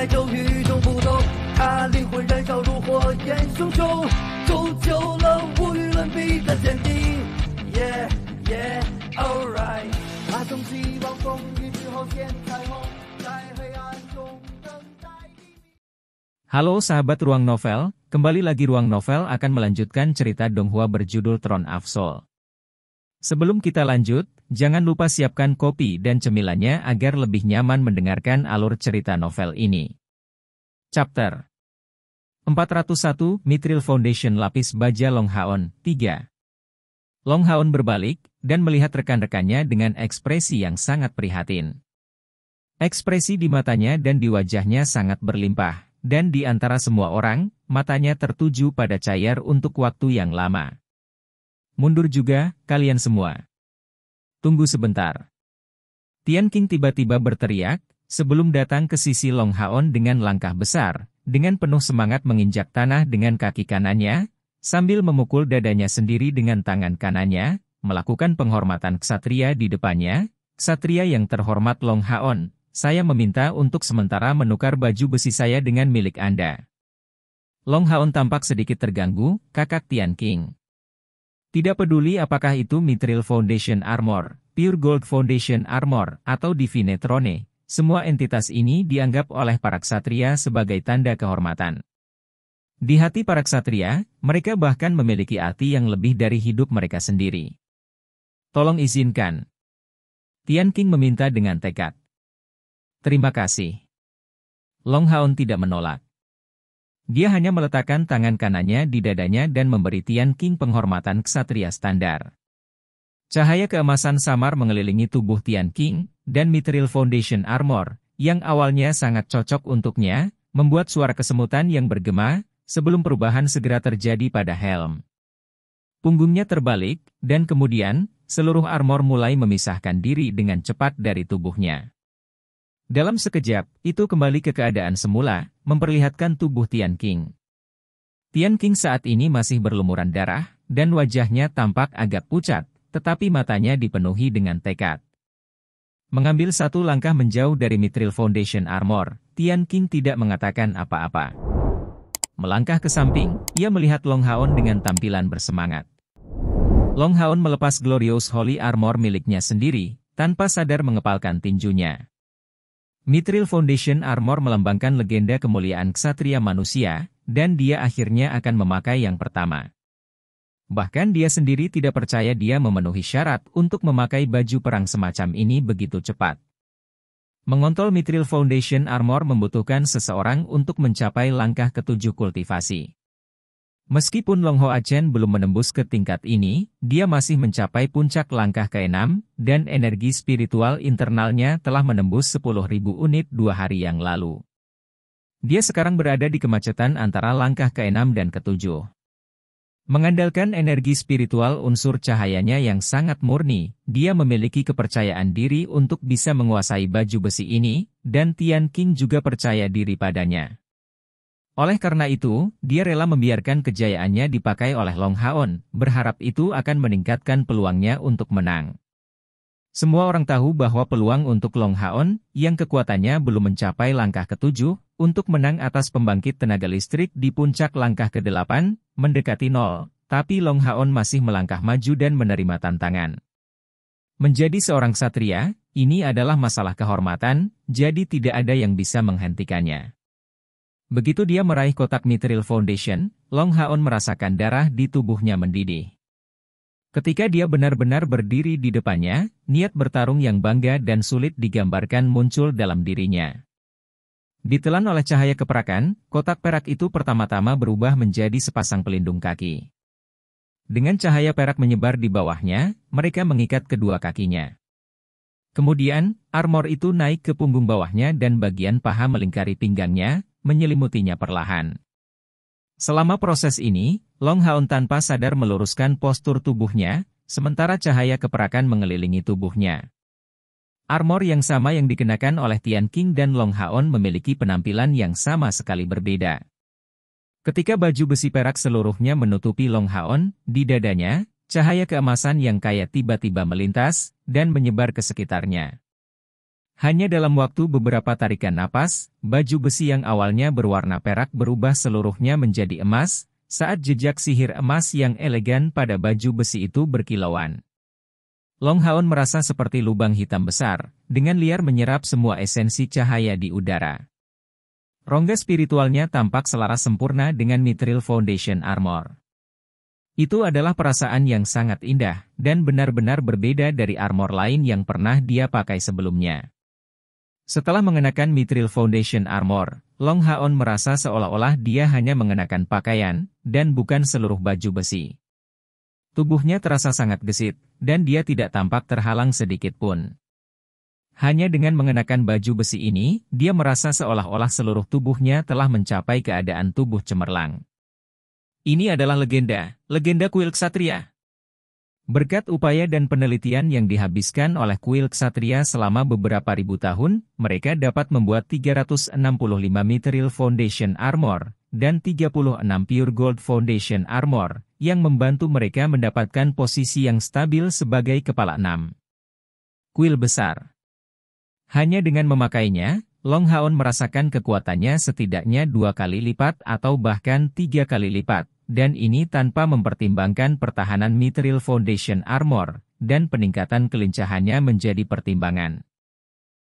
来就与众不同，他灵魂燃烧如火焰熊熊，铸就了无与伦比的坚定。Yeah yeah alright， 他从希望风雨之后见彩虹，在黑暗中等待黎明。Halo sahabat Ruang Novel, kembali lagi Ruang Novel akan melanjutkan cerita Donghua berjudul Throne of Soul. Sebelum kita lanjut, jangan lupa siapkan kopi dan cemilannya agar lebih nyaman mendengarkan alur cerita novel ini. Chapter 401, Mithril Foundation Lapis Baja Long Haon, 3. Long Haon berbalik, dan melihat rekan-rekannya dengan ekspresi yang sangat prihatin. Ekspresi di matanya dan di wajahnya sangat berlimpah, dan di antara semua orang, matanya tertuju pada Cair untuk waktu yang lama. Mundur juga, kalian semua. Tunggu sebentar. Tian Qing tiba-tiba berteriak, sebelum datang ke sisi Long Haon dengan langkah besar, dengan penuh semangat menginjak tanah dengan kaki kanannya, sambil memukul dadanya sendiri dengan tangan kanannya, melakukan penghormatan ksatria di depannya. Ksatria yang terhormat Long Haon, saya meminta untuk sementara menukar baju besi saya dengan milik Anda. Long Haon tampak sedikit terganggu, kakak Tian Qing. Tidak peduli apakah itu Mithril Foundation Armor, Pure Gold Foundation Armor, atau Divine Throne, semua entitas ini dianggap oleh para ksatria sebagai tanda kehormatan. Di hati para ksatria, mereka bahkan memiliki arti yang lebih dari hidup mereka sendiri. Tolong izinkan. Tian Qing meminta dengan tekad. Terima kasih. Long Haon tidak menolak. Dia hanya meletakkan tangan kanannya di dadanya dan memberi Tian Qing penghormatan ksatria standar. Cahaya keemasan samar mengelilingi tubuh Tian Qing, dan Mithril Foundation Armor, yang awalnya sangat cocok untuknya, membuat suara kesemutan yang bergema, sebelum perubahan segera terjadi pada helm. Punggungnya terbalik, dan kemudian, seluruh armor mulai memisahkan diri dengan cepat dari tubuhnya. Dalam sekejap, itu kembali ke keadaan semula, memperlihatkan tubuh Tian Qing. Tian Qing saat ini masih berlumuran darah, dan wajahnya tampak agak pucat, tetapi matanya dipenuhi dengan tekad. Mengambil satu langkah menjauh dari Mithril Foundation Armor, Tian Qing tidak mengatakan apa-apa. Melangkah ke samping, ia melihat Long Haon dengan tampilan bersemangat. Long Haon melepas Glorious Holy Armor miliknya sendiri, tanpa sadar mengepalkan tinjunya. Mithril Foundation Armor melambangkan legenda kemuliaan ksatria manusia, dan dia akhirnya akan memakai yang pertama. Bahkan dia sendiri tidak percaya dia memenuhi syarat untuk memakai baju perang semacam ini begitu cepat. Mengontrol Mithril Foundation Armor membutuhkan seseorang untuk mencapai langkah ke-7 kultivasi. Meskipun Long Hoa Chen belum menembus ke tingkat ini, dia masih mencapai puncak langkah ke-6, dan energi spiritual internalnya telah menembus 10.000 unit 2 hari yang lalu. Dia sekarang berada di kemacetan antara langkah ke-6 dan ke-7. Mengandalkan energi spiritual unsur cahayanya yang sangat murni, dia memiliki kepercayaan diri untuk bisa menguasai baju besi ini, dan Tian Qing juga percaya diri padanya. Oleh karena itu, dia rela membiarkan kejayaannya dipakai oleh Long Haon, berharap itu akan meningkatkan peluangnya untuk menang. Semua orang tahu bahwa peluang untuk Long Haon, yang kekuatannya belum mencapai langkah ke-7, untuk menang atas pembangkit tenaga listrik di puncak langkah ke-8, mendekati 0, tapi Long Haon masih melangkah maju dan menerima tantangan. Menjadi seorang ksatria, ini adalah masalah kehormatan, jadi tidak ada yang bisa menghentikannya. Begitu dia meraih kotak Mithril Foundation, Long Haon merasakan darah di tubuhnya mendidih. Ketika dia benar-benar berdiri di depannya, niat bertarung yang bangga dan sulit digambarkan muncul dalam dirinya. Ditelan oleh cahaya keperakan, kotak perak itu pertama-tama berubah menjadi sepasang pelindung kaki. Dengan cahaya perak menyebar di bawahnya, mereka mengikat kedua kakinya. Kemudian, armor itu naik ke punggung bawahnya dan bagian paha melingkari pinggangnya, menyelimutinya perlahan. Selama proses ini, Long Haon tanpa sadar meluruskan postur tubuhnya, sementara cahaya keperakan mengelilingi tubuhnya. Armor yang sama yang dikenakan oleh Tian Qing dan Long Haon memiliki penampilan yang sama sekali berbeda. Ketika baju besi perak seluruhnya menutupi Long Haon, di dadanya, cahaya keemasan yang kaya tiba-tiba melintas, dan menyebar ke sekitarnya. Hanya dalam waktu beberapa tarikan napas, baju besi yang awalnya berwarna perak berubah seluruhnya menjadi emas, saat jejak sihir emas yang elegan pada baju besi itu berkilauan. Long Haon merasa seperti lubang hitam besar, dengan liar menyerap semua esensi cahaya di udara. Rongga spiritualnya tampak selaras sempurna dengan Mithril Foundation Armor. Itu adalah perasaan yang sangat indah, dan benar-benar berbeda dari armor lain yang pernah dia pakai sebelumnya. Setelah mengenakan Mithril Foundation Armor, Long Haon merasa seolah-olah dia hanya mengenakan pakaian, dan bukan seluruh baju besi. Tubuhnya terasa sangat gesit, dan dia tidak tampak terhalang sedikit pun. Hanya dengan mengenakan baju besi ini, dia merasa seolah-olah seluruh tubuhnya telah mencapai keadaan tubuh cemerlang. Ini adalah legenda kuil ksatria. Berkat upaya dan penelitian yang dihabiskan oleh kuil ksatria selama beberapa ribu tahun, mereka dapat membuat 365 Mithril Foundation Armor, dan 36 Pure Gold Foundation Armor, yang membantu mereka mendapatkan posisi yang stabil sebagai kepala 6 kuil besar. Hanya dengan memakainya, Long Haon merasakan kekuatannya setidaknya 2 kali lipat atau bahkan 3 kali lipat. Dan ini tanpa mempertimbangkan pertahanan Mithril Foundation Armor, dan peningkatan kelincahannya menjadi pertimbangan.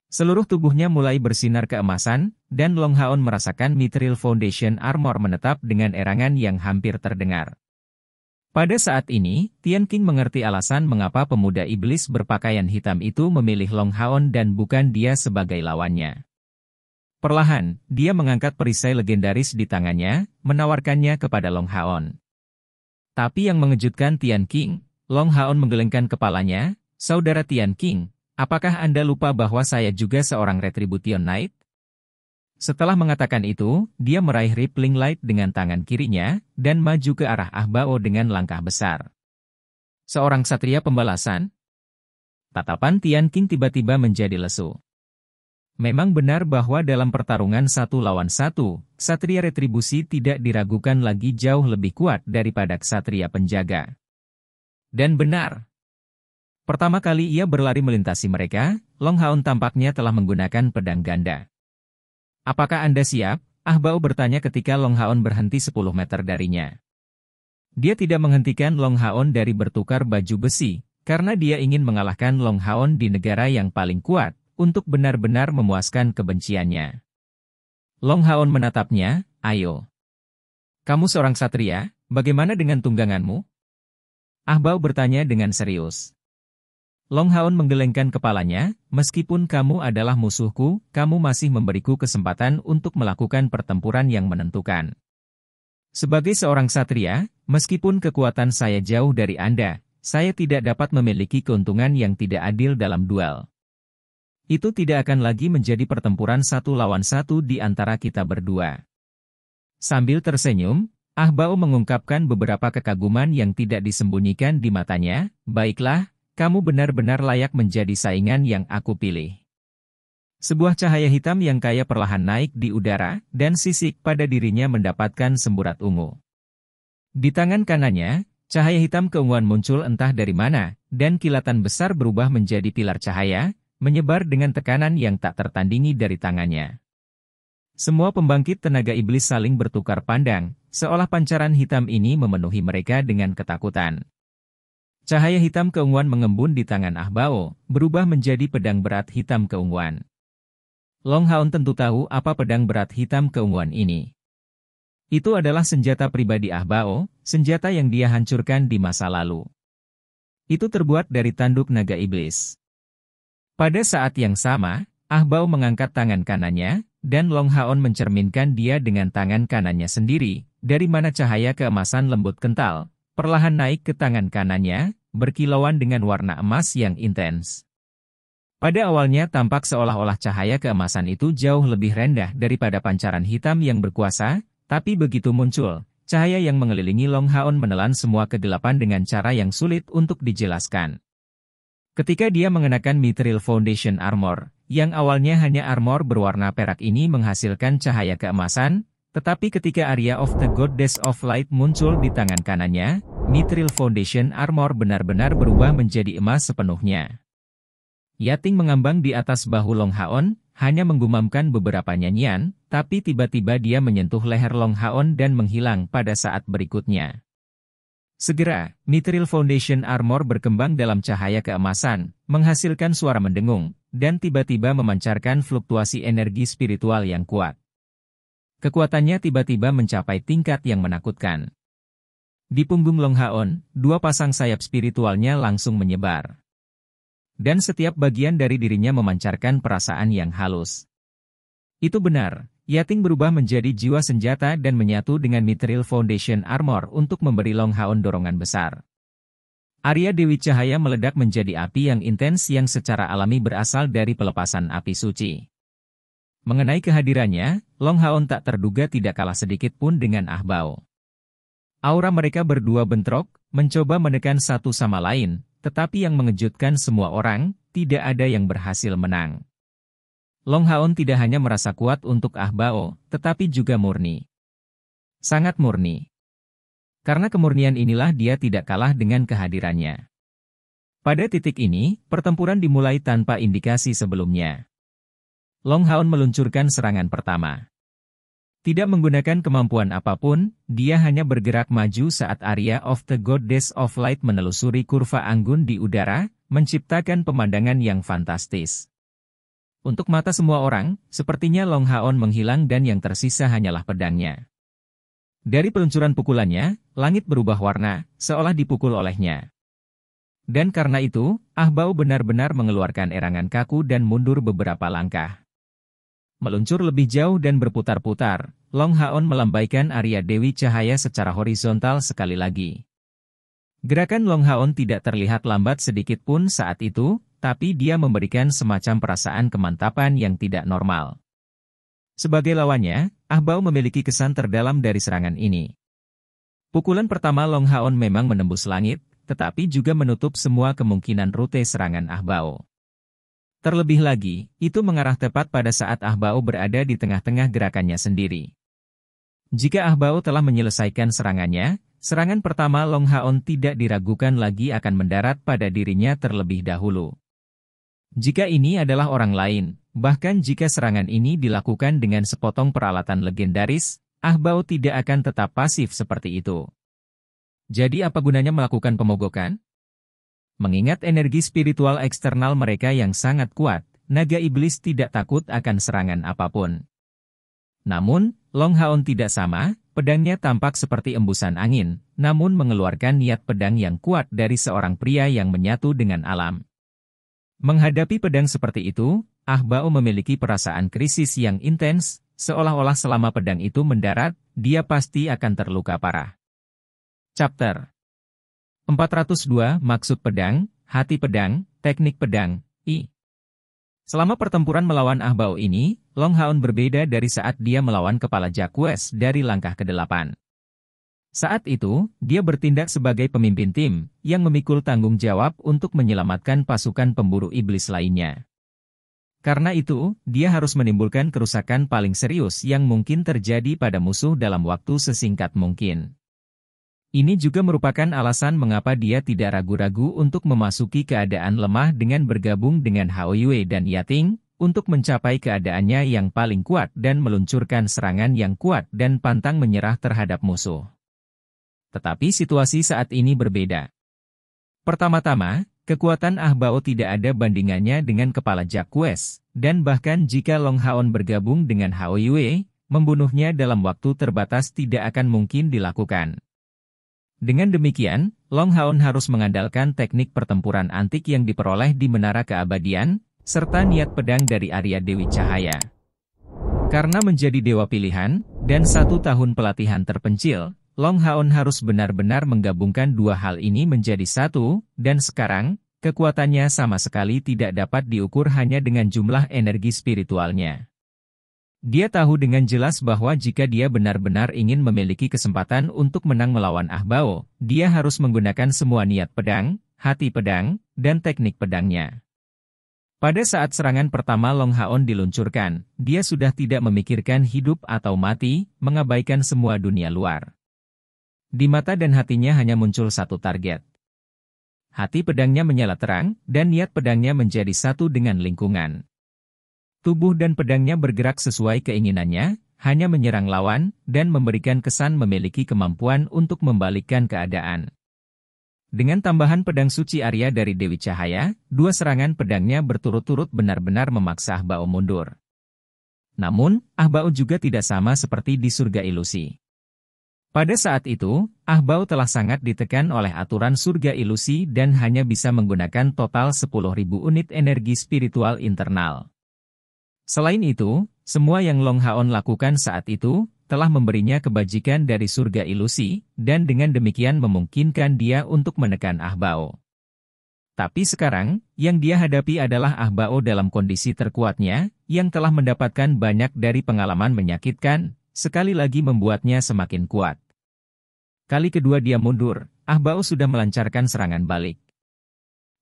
Seluruh tubuhnya mulai bersinar keemasan, dan Long Haon merasakan Mithril Foundation Armor menetap dengan erangan yang hampir terdengar. Pada saat ini, Tian Qing mengerti alasan mengapa pemuda iblis berpakaian hitam itu memilih Long Haon dan bukan dia sebagai lawannya. Perlahan, dia mengangkat perisai legendaris di tangannya, menawarkannya kepada Long Haon. Tapi yang mengejutkan Tian Qing, Long Haon menggelengkan kepalanya, "Saudara Tian Qing, apakah Anda lupa bahwa saya juga seorang Retribution Knight?" Setelah mengatakan itu, dia meraih Rippling Light dengan tangan kirinya, dan maju ke arah Ah Bao dengan langkah besar. Seorang ksatria pembalasan? Tatapan Tian Qing tiba-tiba menjadi lesu. Memang benar bahwa dalam pertarungan 1 lawan 1, ksatria retribusi tidak diragukan lagi jauh lebih kuat daripada ksatria penjaga. Dan benar. Pertama kali ia berlari melintasi mereka, Long Haon tampaknya telah menggunakan pedang ganda. "Apakah Anda siap?" Ah Bao bertanya ketika Long Haon berhenti 10 meter darinya. Dia tidak menghentikan Long Haon dari bertukar baju besi, karena dia ingin mengalahkan Long Haon di negara yang paling kuat, untuk benar-benar memuaskan kebenciannya. Long Haon menatapnya, "Ayo. Kamu seorang ksatria, bagaimana dengan tungganganmu?" Ah Bao bertanya dengan serius. Long Haon menggelengkan kepalanya, "Meskipun kamu adalah musuhku, kamu masih memberiku kesempatan untuk melakukan pertempuran yang menentukan. Sebagai seorang ksatria, meskipun kekuatan saya jauh dari Anda, saya tidak dapat memiliki keuntungan yang tidak adil dalam duel. Itu tidak akan lagi menjadi pertempuran 1 lawan 1 di antara kita berdua." Sambil tersenyum, Ah Bao mengungkapkan beberapa kekaguman yang tidak disembunyikan di matanya, "Baiklah, kamu benar-benar layak menjadi saingan yang aku pilih." Sebuah cahaya hitam yang kaya perlahan naik di udara, dan sisik pada dirinya mendapatkan semburat ungu. Di tangan kanannya, cahaya hitam keunguan muncul entah dari mana, dan kilatan besar berubah menjadi pilar cahaya, menyebar dengan tekanan yang tak tertandingi dari tangannya. Semua pembangkit tenaga iblis saling bertukar pandang, seolah pancaran hitam ini memenuhi mereka dengan ketakutan. Cahaya hitam keunguan mengembun di tangan Ah Bao, berubah menjadi pedang berat hitam keunguan. Long Haon tentu tahu apa pedang berat hitam keunguan ini. Itu adalah senjata pribadi Ah Bao, senjata yang dia hancurkan di masa lalu. Itu terbuat dari tanduk naga iblis. Pada saat yang sama, Ah Bao mengangkat tangan kanannya, dan Long Haon mencerminkan dia dengan tangan kanannya sendiri, dari mana cahaya keemasan lembut kental, perlahan naik ke tangan kanannya, berkilauan dengan warna emas yang intens. Pada awalnya tampak seolah-olah cahaya keemasan itu jauh lebih rendah daripada pancaran hitam yang berkuasa, tapi begitu muncul, cahaya yang mengelilingi Long Haon menelan semua kegelapan dengan cara yang sulit untuk dijelaskan. Ketika dia mengenakan Mithril Foundation Armor, yang awalnya hanya armor berwarna perak ini menghasilkan cahaya keemasan, tetapi ketika Area of the Goddess of Light muncul di tangan kanannya, Mithril Foundation Armor benar-benar berubah menjadi emas sepenuhnya. Yating mengambang di atas bahu Long Haon, hanya menggumamkan beberapa nyanyian, tapi tiba-tiba dia menyentuh leher Long Haon dan menghilang pada saat berikutnya. Segera, Mithril Foundation Armor berkembang dalam cahaya keemasan, menghasilkan suara mendengung, dan tiba-tiba memancarkan fluktuasi energi spiritual yang kuat. Kekuatannya tiba-tiba mencapai tingkat yang menakutkan. Di punggung Long Haon, dua pasang sayap spiritualnya langsung menyebar. Dan setiap bagian dari dirinya memancarkan perasaan yang halus. Itu benar, Yating berubah menjadi jiwa senjata dan menyatu dengan Mithril Foundation Armor untuk memberi Long Haon dorongan besar. Arya Dewi Cahaya meledak menjadi api yang intens yang secara alami berasal dari pelepasan api suci. Mengenai kehadirannya, Long Haon tak terduga tidak kalah sedikit pun dengan Ah Bao. Aura mereka berdua bentrok, mencoba menekan satu sama lain, tetapi yang mengejutkan semua orang, tidak ada yang berhasil menang. Long Haon tidak hanya merasa kuat untuk Ah Bao, tetapi juga murni. Sangat murni. Karena kemurnian inilah dia tidak kalah dengan kehadirannya. Pada titik ini, pertempuran dimulai tanpa indikasi sebelumnya. Long Haon meluncurkan serangan pertama. Tidak menggunakan kemampuan apapun, dia hanya bergerak maju saat Arya of the Goddess of Light menelusuri kurva anggun di udara, menciptakan pemandangan yang fantastis. Untuk mata semua orang, sepertinya Long Haon menghilang dan yang tersisa hanyalah pedangnya. Dari peluncuran pukulannya, langit berubah warna, seolah dipukul olehnya. Dan karena itu, Ah Bao benar-benar mengeluarkan erangan kaku dan mundur beberapa langkah. Meluncur lebih jauh dan berputar-putar, Long Haon melambaikan Arya Dewi Cahaya secara horizontal sekali lagi. Gerakan Long Haon tidak terlihat lambat sedikit pun saat itu, tapi dia memberikan semacam perasaan kemantapan yang tidak normal. Sebagai lawannya, Ah Bao memiliki kesan terdalam dari serangan ini. Pukulan pertama Long Haon memang menembus langit, tetapi juga menutup semua kemungkinan rute serangan Ah Bao. Terlebih lagi, itu mengarah tepat pada saat Ah Bao berada di tengah-tengah gerakannya sendiri. Jika Ah Bao telah menyelesaikan serangannya, serangan pertama Long Haon tidak diragukan lagi akan mendarat pada dirinya terlebih dahulu. Jika ini adalah orang lain, bahkan jika serangan ini dilakukan dengan sepotong peralatan legendaris, Ah Bao tidak akan tetap pasif seperti itu. Jadi apa gunanya melakukan pemogokan? Mengingat energi spiritual eksternal mereka yang sangat kuat, naga iblis tidak takut akan serangan apapun. Namun, Long Haon tidak sama, pedangnya tampak seperti embusan angin, namun mengeluarkan niat pedang yang kuat dari seorang pria yang menyatu dengan alam. Menghadapi pedang seperti itu, Ah Bao memiliki perasaan krisis yang intens, seolah-olah selama pedang itu mendarat, dia pasti akan terluka parah. Chapter 402 Maksud Pedang, Hati Pedang, Teknik Pedang, I. Selama pertempuran melawan Ah Bao ini, Long Haon berbeda dari saat dia melawan kepala Jacques dari langkah ke-8. Saat itu, dia bertindak sebagai pemimpin tim, yang memikul tanggung jawab untuk menyelamatkan pasukan pemburu iblis lainnya. Karena itu, dia harus menimbulkan kerusakan paling serius yang mungkin terjadi pada musuh dalam waktu sesingkat mungkin. Ini juga merupakan alasan mengapa dia tidak ragu-ragu untuk memasuki keadaan lemah dengan bergabung dengan Hao Yue dan Yating, untuk mencapai keadaannya yang paling kuat dan meluncurkan serangan yang kuat dan pantang menyerah terhadap musuh. Tetapi situasi saat ini berbeda. Pertama-tama, kekuatan Ah Bao tidak ada bandingannya dengan kepala Jacques, dan bahkan jika Long Haon bergabung dengan Hao Yue, membunuhnya dalam waktu terbatas tidak akan mungkin dilakukan. Dengan demikian, Long Haon harus mengandalkan teknik pertempuran antik yang diperoleh di Menara Keabadian, serta niat pedang dari Arya Dewi Cahaya. Karena menjadi dewa pilihan, dan 1 tahun pelatihan terpencil, Long Haon harus benar-benar menggabungkan dua hal ini menjadi satu, dan sekarang, kekuatannya sama sekali tidak dapat diukur hanya dengan jumlah energi spiritualnya. Dia tahu dengan jelas bahwa jika dia benar-benar ingin memiliki kesempatan untuk menang melawan Ah Bao, dia harus menggunakan semua niat pedang, hati pedang, dan teknik pedangnya. Pada saat serangan pertama Long Haon diluncurkan, dia sudah tidak memikirkan hidup atau mati, mengabaikan semua dunia luar. Di mata dan hatinya hanya muncul satu target. Hati pedangnya menyala terang, dan niat pedangnya menjadi satu dengan lingkungan. Tubuh dan pedangnya bergerak sesuai keinginannya, hanya menyerang lawan, dan memberikan kesan memiliki kemampuan untuk membalikkan keadaan. Dengan tambahan pedang suci Arya dari Dewi Cahaya, dua serangan pedangnya berturut-turut benar-benar memaksa Ah Bao mundur. Namun, Ah Bao juga tidak sama seperti di surga ilusi. Pada saat itu, Ah Bao telah sangat ditekan oleh aturan surga ilusi dan hanya bisa menggunakan total 10.000 unit energi spiritual internal. Selain itu, semua yang Long Haon lakukan saat itu, telah memberinya kebajikan dari surga ilusi, dan dengan demikian memungkinkan dia untuk menekan Ah Bao. Tapi sekarang, yang dia hadapi adalah Ah Bao dalam kondisi terkuatnya, yang telah mendapatkan banyak dari pengalaman menyakitkan, sekali lagi membuatnya semakin kuat. Kali kedua dia mundur, Ah Bao sudah melancarkan serangan balik.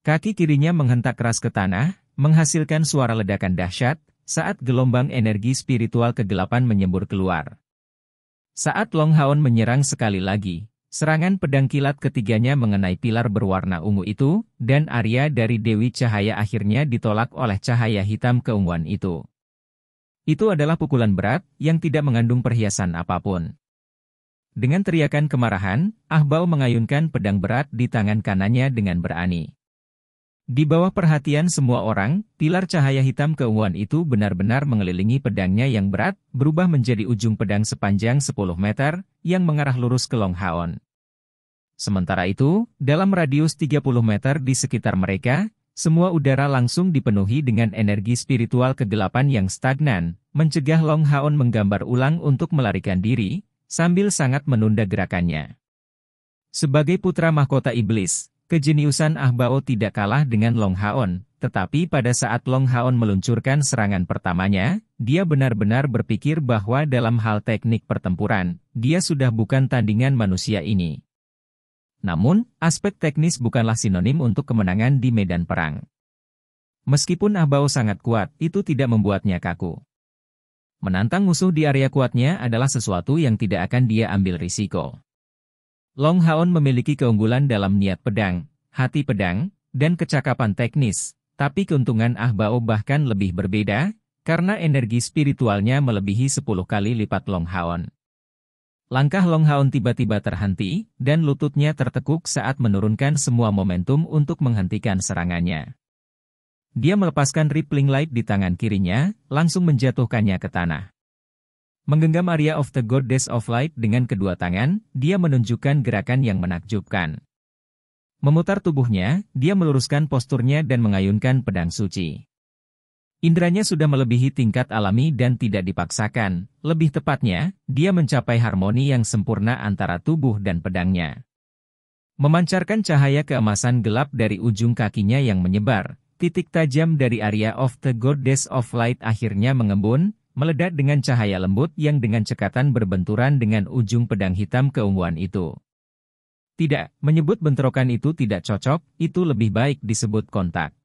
Kaki kirinya menghentak keras ke tanah, menghasilkan suara ledakan dahsyat, saat gelombang energi spiritual kegelapan menyembur keluar. Saat Long Haon menyerang sekali lagi, serangan pedang kilat ketiganya mengenai pilar berwarna ungu itu, dan Arya dari Dewi Cahaya akhirnya ditolak oleh cahaya hitam keunguan itu. Itu adalah pukulan berat, yang tidak mengandung perhiasan apapun. Dengan teriakan kemarahan, Ah Bao mengayunkan pedang berat di tangan kanannya dengan berani. Di bawah perhatian semua orang, pilar cahaya hitam keunguan itu benar-benar mengelilingi pedangnya yang berat, berubah menjadi ujung pedang sepanjang 10 meter, yang mengarah lurus ke Long Haon. Sementara itu, dalam radius 30 meter di sekitar mereka, semua udara langsung dipenuhi dengan energi spiritual kegelapan yang stagnan, mencegah Long Haon menggambar ulang untuk melarikan diri, sambil sangat menunda gerakannya. Sebagai putra mahkota iblis, kejeniusan Ah Bao tidak kalah dengan Long Haon, tetapi pada saat Long Haon meluncurkan serangan pertamanya, dia benar-benar berpikir bahwa dalam hal teknik pertempuran, dia sudah bukan tandingan manusia ini. Namun, aspek teknis bukanlah sinonim untuk kemenangan di medan perang. Meskipun Ah Bao sangat kuat, itu tidak membuatnya kaku. Menantang musuh di area kuatnya adalah sesuatu yang tidak akan dia ambil risiko. Long Haon memiliki keunggulan dalam niat pedang, hati pedang, dan kecakapan teknis, tapi keuntungan Ah Bao bahkan lebih berbeda, karena energi spiritualnya melebihi 10 kali lipat Long Haon. Langkah Long Haon tiba-tiba terhenti, dan lututnya tertekuk saat menurunkan semua momentum untuk menghentikan serangannya. Dia melepaskan rippling light di tangan kirinya, langsung menjatuhkannya ke tanah. Menggenggam Arya of the Goddess of Light dengan kedua tangan, dia menunjukkan gerakan yang menakjubkan. Memutar tubuhnya, dia meluruskan posturnya dan mengayunkan pedang suci. Indranya sudah melebihi tingkat alami dan tidak dipaksakan, lebih tepatnya, dia mencapai harmoni yang sempurna antara tubuh dan pedangnya. Memancarkan cahaya keemasan gelap dari ujung kakinya yang menyebar, titik tajam dari Arya of the Goddess of Light akhirnya mengembun, meledak dengan cahaya lembut yang dengan cekatan berbenturan dengan ujung pedang hitam keunguan itu. Tidak, menyebut bentrokan itu tidak cocok, itu lebih baik disebut kontak.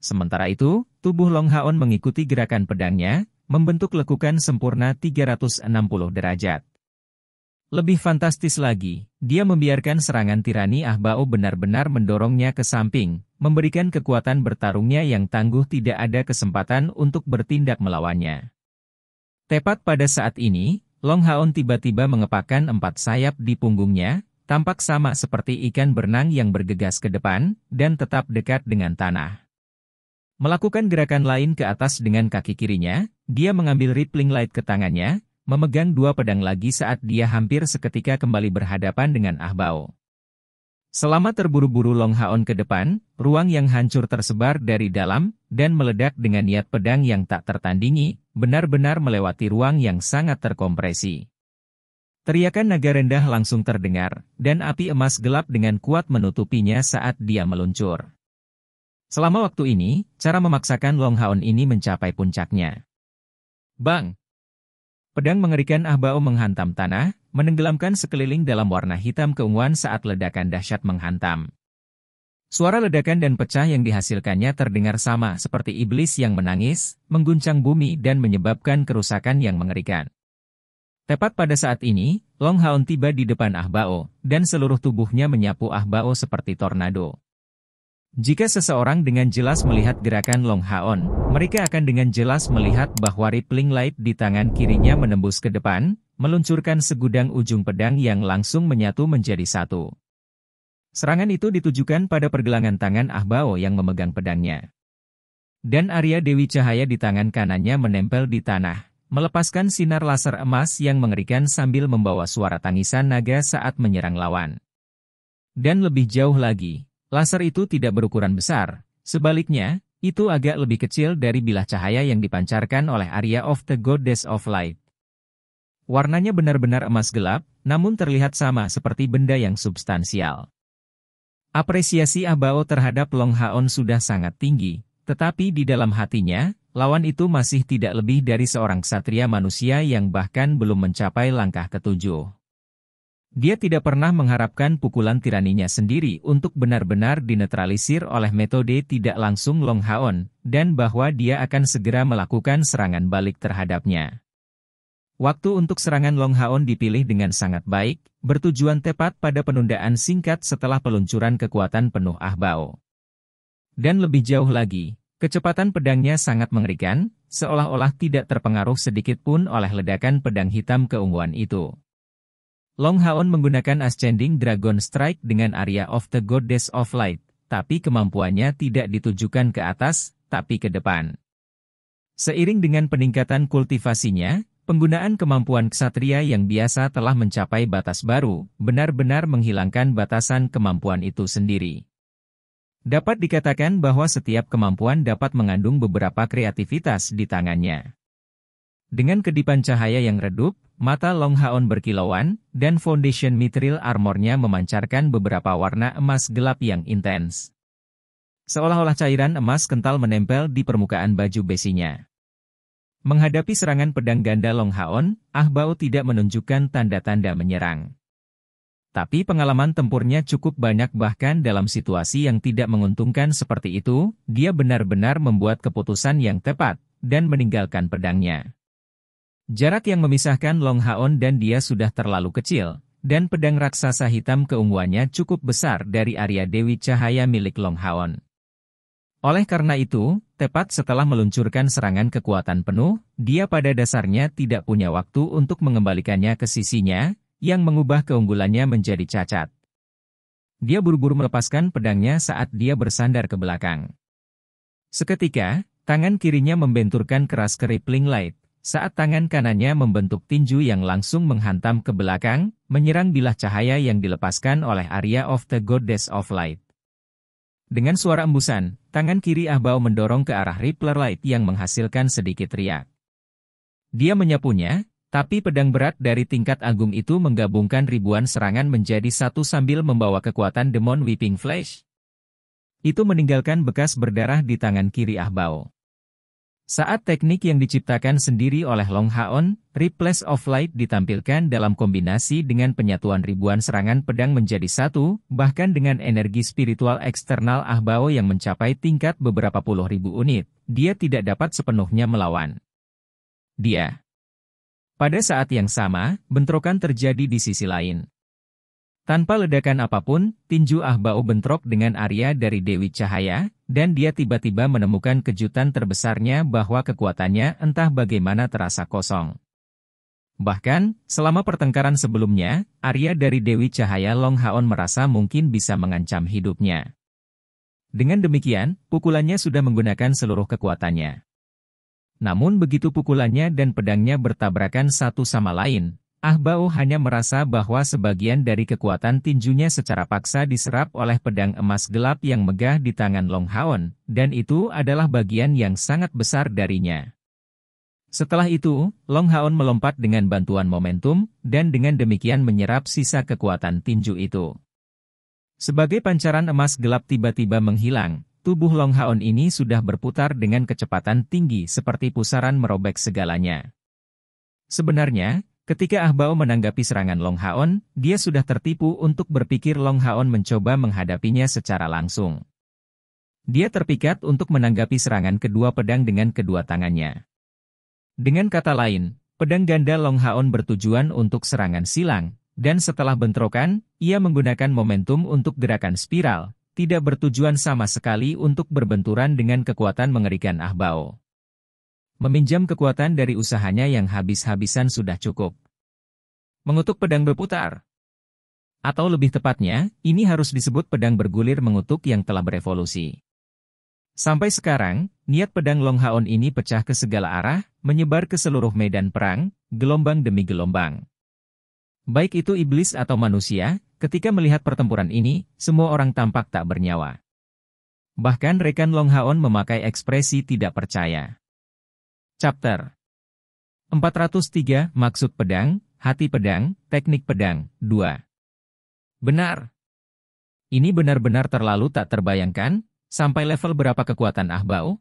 Sementara itu, tubuh Long Haon mengikuti gerakan pedangnya, membentuk lekukan sempurna 360 derajat. Lebih fantastis lagi, dia membiarkan serangan tirani Ah Bao benar-benar mendorongnya ke samping, memberikan kekuatan bertarungnya yang tangguh tidak ada kesempatan untuk bertindak melawannya. Tepat pada saat ini, Long Haon tiba-tiba mengepakkan 4 sayap di punggungnya, tampak sama seperti ikan berenang yang bergegas ke depan, dan tetap dekat dengan tanah. Melakukan gerakan lain ke atas dengan kaki kirinya, dia mengambil rippling light ke tangannya, memegang 2 pedang lagi saat dia hampir seketika kembali berhadapan dengan Ah Bao. Selama terburu-buru Long Haon ke depan, ruang yang hancur tersebar dari dalam, dan meledak dengan niat pedang yang tak tertandingi, benar-benar melewati ruang yang sangat terkompresi. Teriakan naga rendah langsung terdengar, dan api emas gelap dengan kuat menutupinya saat dia meluncur. Selama waktu ini, cara memaksakan Long Haon ini mencapai puncaknya. Bang! Pedang mengerikan Ah Bao menghantam tanah, menenggelamkan sekeliling dalam warna hitam keunguan saat ledakan dahsyat menghantam. Suara ledakan dan pecah yang dihasilkannya terdengar sama seperti iblis yang menangis, mengguncang bumi dan menyebabkan kerusakan yang mengerikan. Tepat pada saat ini, Long Haon tiba di depan Ah Bao, dan seluruh tubuhnya menyapu Ah Bao seperti tornado. Jika seseorang dengan jelas melihat gerakan Long Haon, mereka akan dengan jelas melihat bahwa rippling light di tangan kirinya menembus ke depan, meluncurkan segudang ujung pedang yang langsung menyatu menjadi satu. Serangan itu ditujukan pada pergelangan tangan Ah Bao yang memegang pedangnya. Dan Arya Dewi Cahaya di tangan kanannya menempel di tanah, melepaskan sinar laser emas yang mengerikan sambil membawa suara tangisan naga saat menyerang lawan. Dan lebih jauh lagi, laser itu tidak berukuran besar, sebaliknya, itu agak lebih kecil dari bilah cahaya yang dipancarkan oleh Arya of the Goddess of Light. Warnanya benar-benar emas gelap, namun terlihat sama seperti benda yang substansial. Apresiasi Ah Bao terhadap Long Haon sudah sangat tinggi, tetapi di dalam hatinya, lawan itu masih tidak lebih dari seorang ksatria manusia yang bahkan belum mencapai langkah ketujuh. Dia tidak pernah mengharapkan pukulan tiraninya sendiri untuk benar-benar dinetralisir oleh metode tidak langsung Long Haon, dan bahwa dia akan segera melakukan serangan balik terhadapnya. Waktu untuk serangan Long Haon dipilih dengan sangat baik, bertujuan tepat pada penundaan singkat setelah peluncuran kekuatan penuh Ah Bao. Dan lebih jauh lagi, kecepatan pedangnya sangat mengerikan, seolah-olah tidak terpengaruh sedikit pun oleh ledakan pedang hitam keunguan itu. Long Haon menggunakan Ascending Dragon Strike dengan Arya of the Goddess of Light, tapi kemampuannya tidak ditujukan ke atas, tapi ke depan. Seiring dengan peningkatan kultivasinya, penggunaan kemampuan ksatria yang biasa telah mencapai batas baru, benar-benar menghilangkan batasan kemampuan itu sendiri. Dapat dikatakan bahwa setiap kemampuan dapat mengandung beberapa kreativitas di tangannya. Dengan kedipan cahaya yang redup, mata Long Haon berkilauan, dan foundation mithril armornya memancarkan beberapa warna emas gelap yang intens. Seolah-olah cairan emas kental menempel di permukaan baju besinya. Menghadapi serangan pedang ganda Long Haon, Ah Bao tidak menunjukkan tanda-tanda menyerang. Tapi pengalaman tempurnya cukup banyak bahkan dalam situasi yang tidak menguntungkan seperti itu, dia benar-benar membuat keputusan yang tepat, dan meninggalkan pedangnya. Jarak yang memisahkan Long Haon dan dia sudah terlalu kecil, dan pedang raksasa hitam keunguannya cukup besar dari Arya Dewi Cahaya milik Long Haon. Oleh karena itu, tepat setelah meluncurkan serangan kekuatan penuh, dia pada dasarnya tidak punya waktu untuk mengembalikannya ke sisinya, yang mengubah keunggulannya menjadi cacat. Dia buru-buru melepaskan pedangnya saat dia bersandar ke belakang. Seketika, tangan kirinya membenturkan keras ke rippling light, saat tangan kanannya membentuk tinju yang langsung menghantam ke belakang, menyerang bilah cahaya yang dilepaskan oleh Arya of the Goddess of Light. Dengan suara embusan, tangan kiri Ah Bao mendorong ke arah rippler light yang menghasilkan sedikit riak. Dia menyapunya, tapi pedang berat dari tingkat agung itu menggabungkan ribuan serangan menjadi satu sambil membawa kekuatan Demon Whipping Flash. Itu meninggalkan bekas berdarah di tangan kiri Ah Bao. Saat teknik yang diciptakan sendiri oleh Long Haon, Ripples of Light ditampilkan dalam kombinasi dengan penyatuan ribuan serangan pedang menjadi satu, bahkan dengan energi spiritual eksternal Ah Bao yang mencapai tingkat beberapa puluh ribu unit, dia tidak dapat sepenuhnya melawan dia. Pada saat yang sama, bentrokan terjadi di sisi lain. Tanpa ledakan apapun, tinju Ah Bao bentrok dengan Arya dari Dewi Cahaya, dan dia tiba-tiba menemukan kejutan terbesarnya bahwa kekuatannya entah bagaimana terasa kosong. Bahkan, selama pertengkaran sebelumnya, Arya dari Dewi Cahaya Long Haon merasa mungkin bisa mengancam hidupnya. Dengan demikian, pukulannya sudah menggunakan seluruh kekuatannya. Namun begitu pukulannya dan pedangnya bertabrakan satu sama lain, Ah Bao hanya merasa bahwa sebagian dari kekuatan tinjunya secara paksa diserap oleh pedang emas gelap yang megah di tangan Long Haon, dan itu adalah bagian yang sangat besar darinya. Setelah itu, Long Haon melompat dengan bantuan momentum, dan dengan demikian menyerap sisa kekuatan tinju itu. Sebagai pancaran emas gelap tiba-tiba menghilang, tubuh Long Haon ini sudah berputar dengan kecepatan tinggi seperti pusaran merobek segalanya. Sebenarnya, ketika Ah Bao menanggapi serangan Long Haon, dia sudah tertipu untuk berpikir Long Haon mencoba menghadapinya secara langsung. Dia terpikat untuk menanggapi serangan kedua pedang dengan kedua tangannya. Dengan kata lain, pedang ganda Long Haon bertujuan untuk serangan silang, dan setelah bentrokan, ia menggunakan momentum untuk gerakan spiral, tidak bertujuan sama sekali untuk berbenturan dengan kekuatan mengerikan Ah Bao. Meminjam kekuatan dari usahanya yang habis-habisan sudah cukup. Mengutuk pedang berputar. Atau lebih tepatnya, ini harus disebut pedang bergulir mengutuk yang telah berevolusi. Sampai sekarang, niat pedang Long Haon ini pecah ke segala arah, menyebar ke seluruh medan perang, gelombang demi gelombang. Baik itu iblis atau manusia, ketika melihat pertempuran ini, semua orang tampak tak bernyawa. Bahkan rekan Long Haon memakai ekspresi tidak percaya. Chapter 403, Maksud Pedang, Hati Pedang, Teknik Pedang, 2. Benar. Ini benar-benar terlalu tak terbayangkan. Sampai level berapa kekuatan Ah Bao?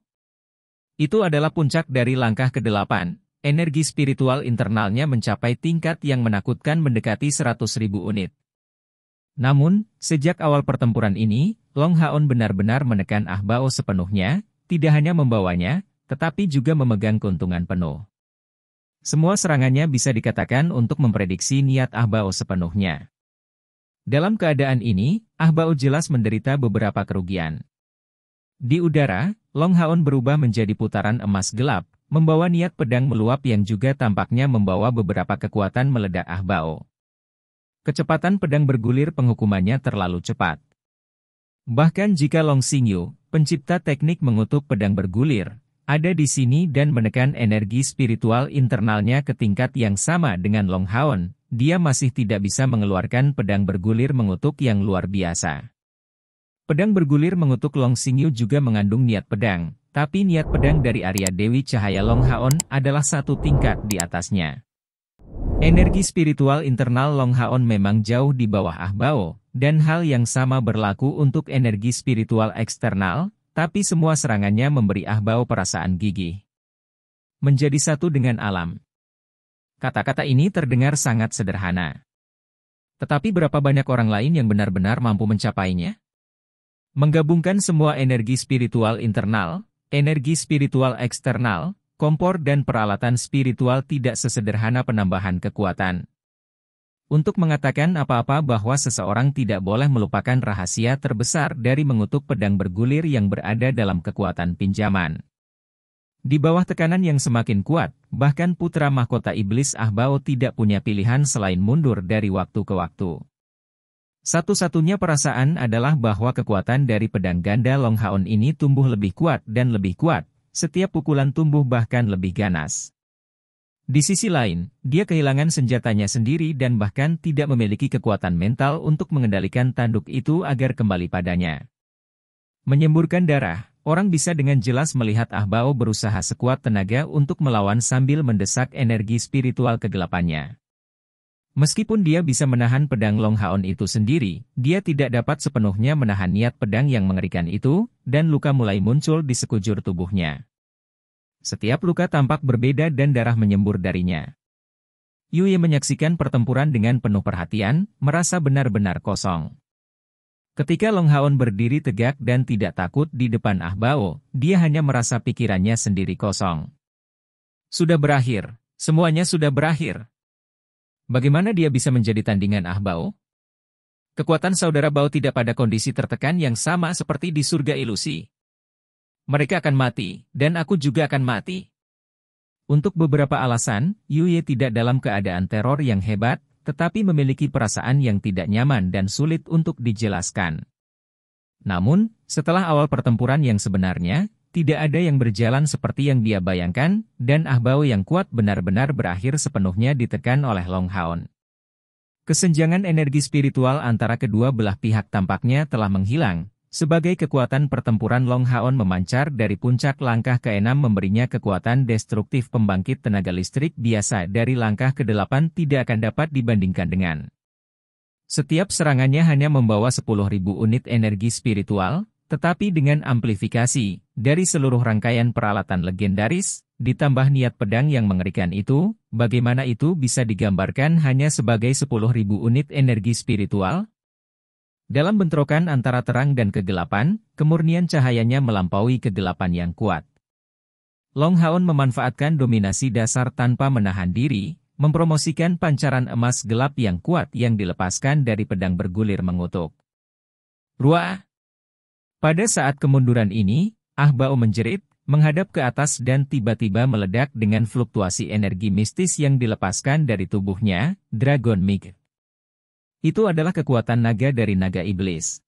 Itu adalah puncak dari langkah ke-8. Energi spiritual internalnya mencapai tingkat yang menakutkan mendekati 100.000 unit. Namun, sejak awal pertempuran ini, Long Haon benar-benar menekan Ah Bao sepenuhnya, tidak hanya membawanya, tetapi juga memegang keuntungan penuh. Semua serangannya bisa dikatakan untuk memprediksi niat Ah Bao sepenuhnya. Dalam keadaan ini, Ah Bao jelas menderita beberapa kerugian. Di udara, Long Haon berubah menjadi putaran emas gelap, membawa niat pedang meluap yang juga tampaknya membawa beberapa kekuatan meledak Ah Bao. Kecepatan pedang bergulir penghukumannya terlalu cepat. Bahkan jika Long Xingyu, pencipta teknik mengutuk pedang bergulir, ada di sini dan menekan energi spiritual internalnya ke tingkat yang sama dengan Long Haon, dia masih tidak bisa mengeluarkan pedang bergulir mengutuk yang luar biasa. Pedang bergulir mengutuk Long Xingyu juga mengandung niat pedang, tapi niat pedang dari Arya Dewi Cahaya Long Haon adalah satu tingkat di atasnya. Energi spiritual internal Long Haon memang jauh di bawah Ah Bao, dan hal yang sama berlaku untuk energi spiritual eksternal, tapi semua serangannya memberi Ah Bao perasaan gigih. Menjadi satu dengan alam. Kata-kata ini terdengar sangat sederhana. Tetapi berapa banyak orang lain yang benar-benar mampu mencapainya? Menggabungkan semua energi spiritual internal, energi spiritual eksternal, kompor dan peralatan spiritual tidak sesederhana penambahan kekuatan. Untuk mengatakan apa-apa bahwa seseorang tidak boleh melupakan rahasia terbesar dari mengutuk pedang bergulir yang berada dalam kekuatan pinjaman. Di bawah tekanan yang semakin kuat, bahkan putra mahkota iblis Ah Bao tidak punya pilihan selain mundur dari waktu ke waktu. Satu-satunya perasaan adalah bahwa kekuatan dari pedang ganda Long Haon ini tumbuh lebih kuat dan lebih kuat, setiap pukulan tumbuh bahkan lebih ganas. Di sisi lain, dia kehilangan senjatanya sendiri dan bahkan tidak memiliki kekuatan mental untuk mengendalikan tanduk itu agar kembali padanya. Menyemburkan darah, orang bisa dengan jelas melihat Ah Bao berusaha sekuat tenaga untuk melawan sambil mendesak energi spiritual kegelapannya. Meskipun dia bisa menahan pedang Long Haon itu sendiri, dia tidak dapat sepenuhnya menahan niat pedang yang mengerikan itu, dan luka mulai muncul di sekujur tubuhnya. Setiap luka tampak berbeda dan darah menyembur darinya. Yue menyaksikan pertempuran dengan penuh perhatian, merasa benar-benar kosong. Ketika Long Haon berdiri tegak dan tidak takut di depan Ah Bao, dia hanya merasa pikirannya sendiri kosong. Sudah berakhir, semuanya sudah berakhir. Bagaimana dia bisa menjadi tandingan Ah Bao? Kekuatan saudara Bao tidak pada kondisi tertekan yang sama seperti di surga ilusi. Mereka akan mati, dan aku juga akan mati. Untuk beberapa alasan, Yue tidak dalam keadaan teror yang hebat, tetapi memiliki perasaan yang tidak nyaman dan sulit untuk dijelaskan. Namun, setelah awal pertempuran yang sebenarnya, tidak ada yang berjalan seperti yang dia bayangkan, dan Ah Bao yang kuat benar-benar berakhir sepenuhnya ditekan oleh Long Haon. Kesenjangan energi spiritual antara kedua belah pihak tampaknya telah menghilang, sebagai kekuatan pertempuran Long Haon memancar dari puncak langkah ke-6 memberinya kekuatan destruktif pembangkit tenaga listrik biasa dari langkah ke-8 tidak akan dapat dibandingkan dengan. Setiap serangannya hanya membawa 10.000 unit energi spiritual, tetapi dengan amplifikasi, dari seluruh rangkaian peralatan legendaris, ditambah niat pedang yang mengerikan itu, bagaimana itu bisa digambarkan hanya sebagai 10.000 unit energi spiritual? Dalam bentrokan antara terang dan kegelapan, kemurnian cahayanya melampaui kegelapan yang kuat. Long Haon memanfaatkan dominasi dasar tanpa menahan diri, mempromosikan pancaran emas gelap yang kuat yang dilepaskan dari pedang bergulir mengutuk. Ruah! Pada saat kemunduran ini, Ah Bao menjerit, menghadap ke atas dan tiba-tiba meledak dengan fluktuasi energi mistis yang dilepaskan dari tubuhnya, Dragon Mig. Itu adalah kekuatan naga dari naga iblis.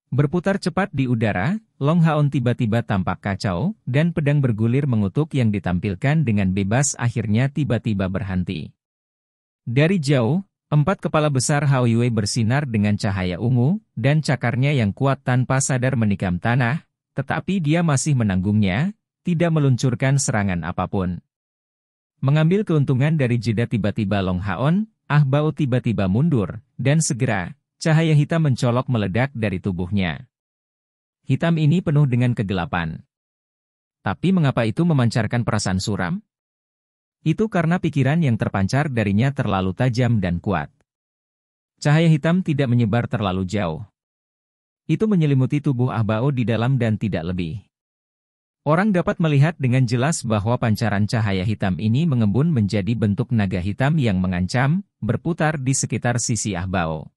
Berputar cepat di udara, Long Haon tiba-tiba tampak kacau, dan pedang bergulir mengutuk yang ditampilkan dengan bebas akhirnya tiba-tiba berhenti. Dari jauh, 4 kepala besar Hao Yue bersinar dengan cahaya ungu, dan cakarnya yang kuat tanpa sadar menikam tanah, tetapi dia masih menanggungnya, tidak meluncurkan serangan apapun. Mengambil keuntungan dari jeda tiba-tiba Long Haon, Ah Bao tiba-tiba mundur, dan segera, cahaya hitam mencolok meledak dari tubuhnya. Hitam ini penuh dengan kegelapan. Tapi mengapa itu memancarkan perasaan suram? Itu karena pikiran yang terpancar darinya terlalu tajam dan kuat. Cahaya hitam tidak menyebar terlalu jauh. Itu menyelimuti tubuh Ah Bao di dalam dan tidak lebih. Orang dapat melihat dengan jelas bahwa pancaran cahaya hitam ini mengembun menjadi bentuk naga hitam yang mengancam, berputar di sekitar sisi Ah Bao.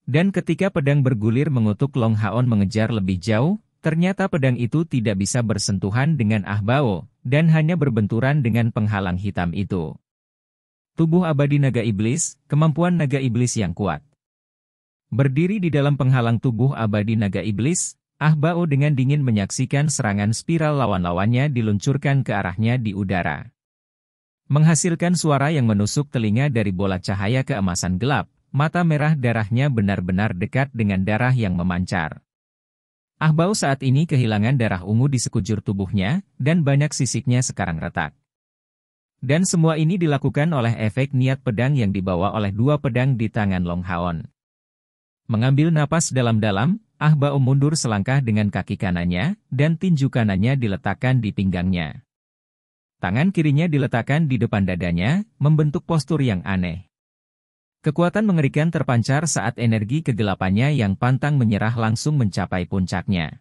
Dan ketika pedang bergulir mengutuk Long Haon mengejar lebih jauh, ternyata pedang itu tidak bisa bersentuhan dengan Ah Bao, dan hanya berbenturan dengan penghalang hitam itu. Tubuh abadi naga iblis, kemampuan naga iblis yang kuat. Berdiri di dalam penghalang tubuh abadi naga iblis, Ah Bao dengan dingin menyaksikan serangan spiral lawan-lawannya diluncurkan ke arahnya di udara. Menghasilkan suara yang menusuk telinga dari bola cahaya keemasan gelap. Mata merah darahnya benar-benar dekat dengan darah yang memancar. Ah Bao saat ini kehilangan darah ungu di sekujur tubuhnya, dan banyak sisiknya sekarang retak. Dan semua ini dilakukan oleh efek niat pedang yang dibawa oleh 2 pedang di tangan Long Haon. Mengambil napas dalam-dalam, Ah Bao mundur selangkah dengan kaki kanannya, dan tinju kanannya diletakkan di pinggangnya. Tangan kirinya diletakkan di depan dadanya, membentuk postur yang aneh. Kekuatan mengerikan terpancar saat energi kegelapannya yang pantang menyerah langsung mencapai puncaknya.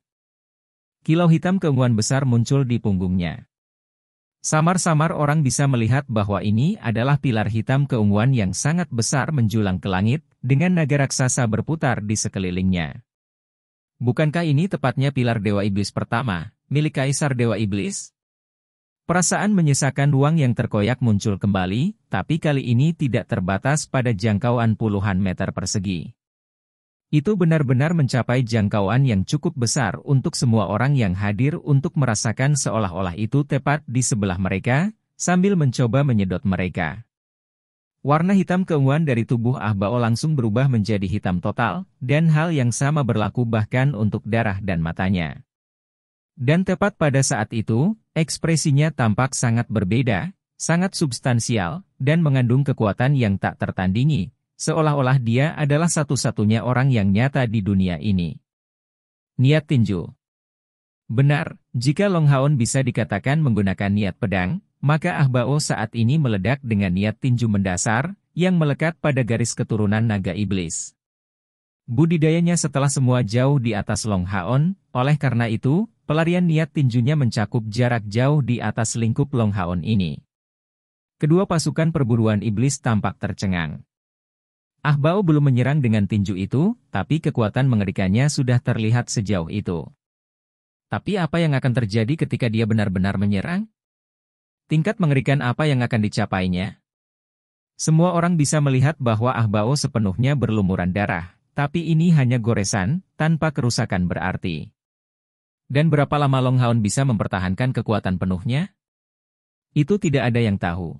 Kilau hitam keunguan besar muncul di punggungnya. Samar-samar orang bisa melihat bahwa ini adalah pilar hitam keunguan yang sangat besar menjulang ke langit, dengan naga raksasa berputar di sekelilingnya. Bukankah ini tepatnya pilar Dewa Iblis pertama, milik Kaisar Dewa Iblis? Perasaan menyisakan ruang yang terkoyak muncul kembali, tapi kali ini tidak terbatas pada jangkauan puluhan meter persegi. Itu benar-benar mencapai jangkauan yang cukup besar untuk semua orang yang hadir untuk merasakan seolah-olah itu tepat di sebelah mereka, sambil mencoba menyedot mereka. Warna hitam keunguan dari tubuh Ah Bao langsung berubah menjadi hitam total, dan hal yang sama berlaku bahkan untuk darah dan matanya. Dan tepat pada saat itu, ekspresinya tampak sangat berbeda, sangat substansial, dan mengandung kekuatan yang tak tertandingi, seolah-olah dia adalah satu-satunya orang yang nyata di dunia ini. Niat tinju. Benar, jika Long Haon bisa dikatakan menggunakan niat pedang, maka Ah Bao saat ini meledak dengan niat tinju mendasar, yang melekat pada garis keturunan naga iblis. Budidayanya setelah semua jauh di atas Long Haon, oleh karena itu, pelarian niat tinjunya mencakup jarak jauh di atas lingkup Long Haon ini. Kedua pasukan perburuan iblis tampak tercengang. Ah Bao belum menyerang dengan tinju itu, tapi kekuatan mengerikannya sudah terlihat sejauh itu. Tapi apa yang akan terjadi ketika dia benar-benar menyerang? Tingkat mengerikan apa yang akan dicapainya? Semua orang bisa melihat bahwa Ah Bao sepenuhnya berlumuran darah, tapi ini hanya goresan, tanpa kerusakan berarti. Dan berapa lama Long Haon bisa mempertahankan kekuatan penuhnya? Itu tidak ada yang tahu.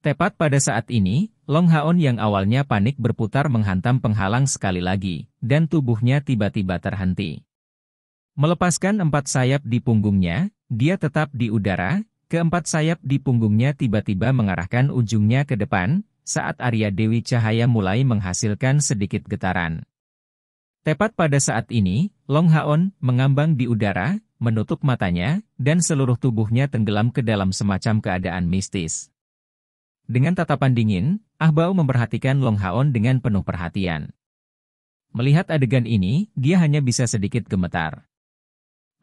Tepat pada saat ini, Long Haon yang awalnya panik berputar menghantam penghalang sekali lagi, dan tubuhnya tiba-tiba terhenti. Melepaskan 4 sayap di punggungnya, dia tetap di udara, keempat sayap di punggungnya tiba-tiba mengarahkan ujungnya ke depan, saat Arya Dewi Cahaya mulai menghasilkan sedikit getaran. Tepat pada saat ini, Long Haon mengambang di udara, menutup matanya, dan seluruh tubuhnya tenggelam ke dalam semacam keadaan mistis. Dengan tatapan dingin, Ah Bao memperhatikan Long Haon dengan penuh perhatian. Melihat adegan ini, dia hanya bisa sedikit gemetar.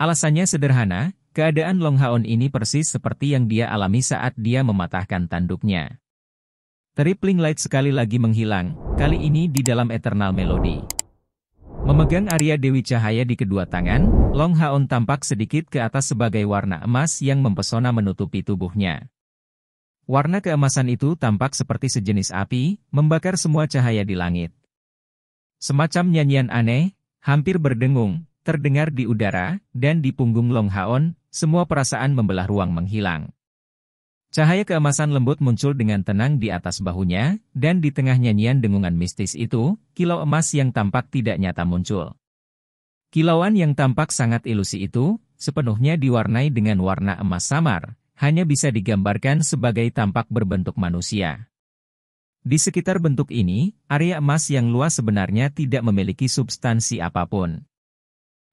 Alasannya sederhana, keadaan Long Haon ini persis seperti yang dia alami saat dia mematahkan tanduknya. Tripling Light sekali lagi menghilang, kali ini di dalam Eternal Melody. Memegang Arya Dewi Cahaya di kedua tangan, Long Haon tampak sedikit ke atas sebagai warna emas yang mempesona menutupi tubuhnya. Warna keemasan itu tampak seperti sejenis api, membakar semua cahaya di langit. Semacam nyanyian aneh, hampir berdengung, terdengar di udara, dan di punggung Long Haon, semua perasaan membelah ruang menghilang. Cahaya keemasan lembut muncul dengan tenang di atas bahunya, dan di tengah nyanyian dengungan mistis itu, kilau emas yang tampak tidak nyata muncul. Kilauan yang tampak sangat ilusi itu, sepenuhnya diwarnai dengan warna emas samar, hanya bisa digambarkan sebagai tampak berbentuk manusia. Di sekitar bentuk ini, area emas yang luas sebenarnya tidak memiliki substansi apapun.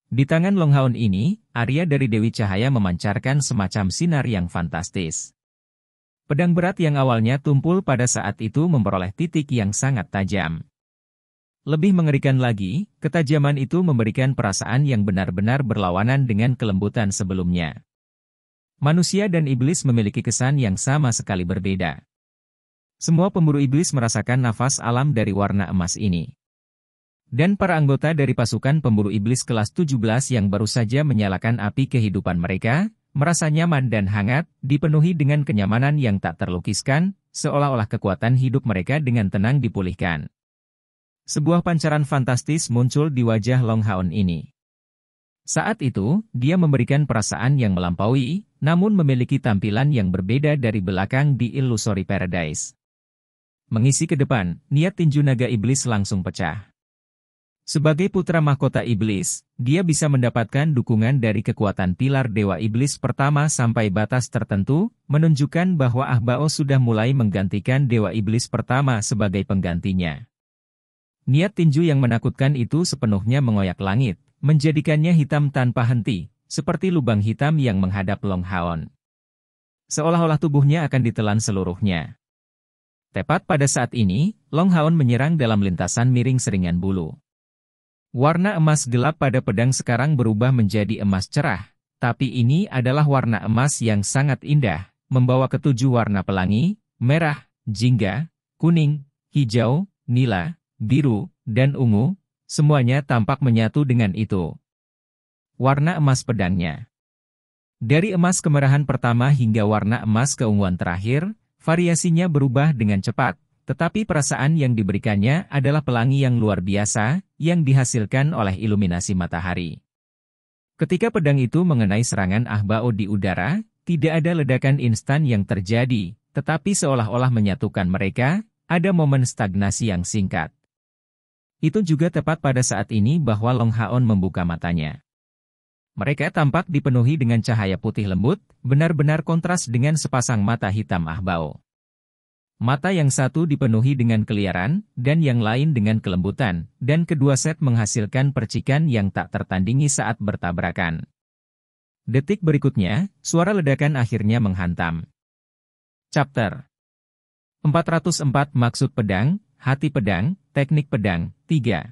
Di tangan Long Haon ini, Arya dari Dewi Cahaya memancarkan semacam sinar yang fantastis. Pedang berat yang awalnya tumpul pada saat itu memperoleh titik yang sangat tajam. Lebih mengerikan lagi, ketajaman itu memberikan perasaan yang benar-benar berlawanan dengan kelembutan sebelumnya. Manusia dan iblis memiliki kesan yang sama sekali berbeda. Semua pemburu iblis merasakan nafas alam dari warna emas ini. Dan para anggota dari pasukan pemburu iblis kelas 17 yang baru saja menyalakan api kehidupan mereka, merasa nyaman dan hangat, dipenuhi dengan kenyamanan yang tak terlukiskan, seolah-olah kekuatan hidup mereka dengan tenang dipulihkan. Sebuah pancaran fantastis muncul di wajah Long Haon ini. Saat itu, dia memberikan perasaan yang melampaui, namun memiliki tampilan yang berbeda dari belakang di Illusory Paradise. Mengisi ke depan, niat tinju naga iblis langsung pecah. Sebagai putra mahkota iblis, dia bisa mendapatkan dukungan dari kekuatan pilar Dewa Iblis pertama sampai batas tertentu, menunjukkan bahwa Ahbao sudah mulai menggantikan Dewa Iblis pertama sebagai penggantinya. Niat tinju yang menakutkan itu sepenuhnya mengoyak langit, menjadikannya hitam tanpa henti, seperti lubang hitam yang menghadap Long Haon. Seolah-olah tubuhnya akan ditelan seluruhnya. Tepat pada saat ini, Long Haon menyerang dalam lintasan miring seringan bulu. Warna emas gelap pada pedang sekarang berubah menjadi emas cerah, tapi ini adalah warna emas yang sangat indah, membawa ketujuh warna pelangi, merah, jingga, kuning, hijau, nila, biru, dan ungu, semuanya tampak menyatu dengan itu. Warna emas pedangnya. Dari emas kemerahan pertama hingga warna emas keunguan terakhir, variasinya berubah dengan cepat. Tetapi perasaan yang diberikannya adalah pelangi yang luar biasa, yang dihasilkan oleh iluminasi matahari. Ketika pedang itu mengenai serangan Ahbao di udara, tidak ada ledakan instan yang terjadi, tetapi seolah-olah menyatukan mereka, ada momen stagnasi yang singkat. Itu juga tepat pada saat ini bahwa Long Haon membuka matanya. Mereka tampak dipenuhi dengan cahaya putih lembut, benar-benar kontras dengan sepasang mata hitam Ahbao. Mata yang satu dipenuhi dengan keliaran, dan yang lain dengan kelembutan, dan kedua set menghasilkan percikan yang tak tertandingi saat bertabrakan. Detik berikutnya, suara ledakan akhirnya menghantam. Chapter 404 Maksud Pedang, Hati Pedang, Teknik Pedang, 3.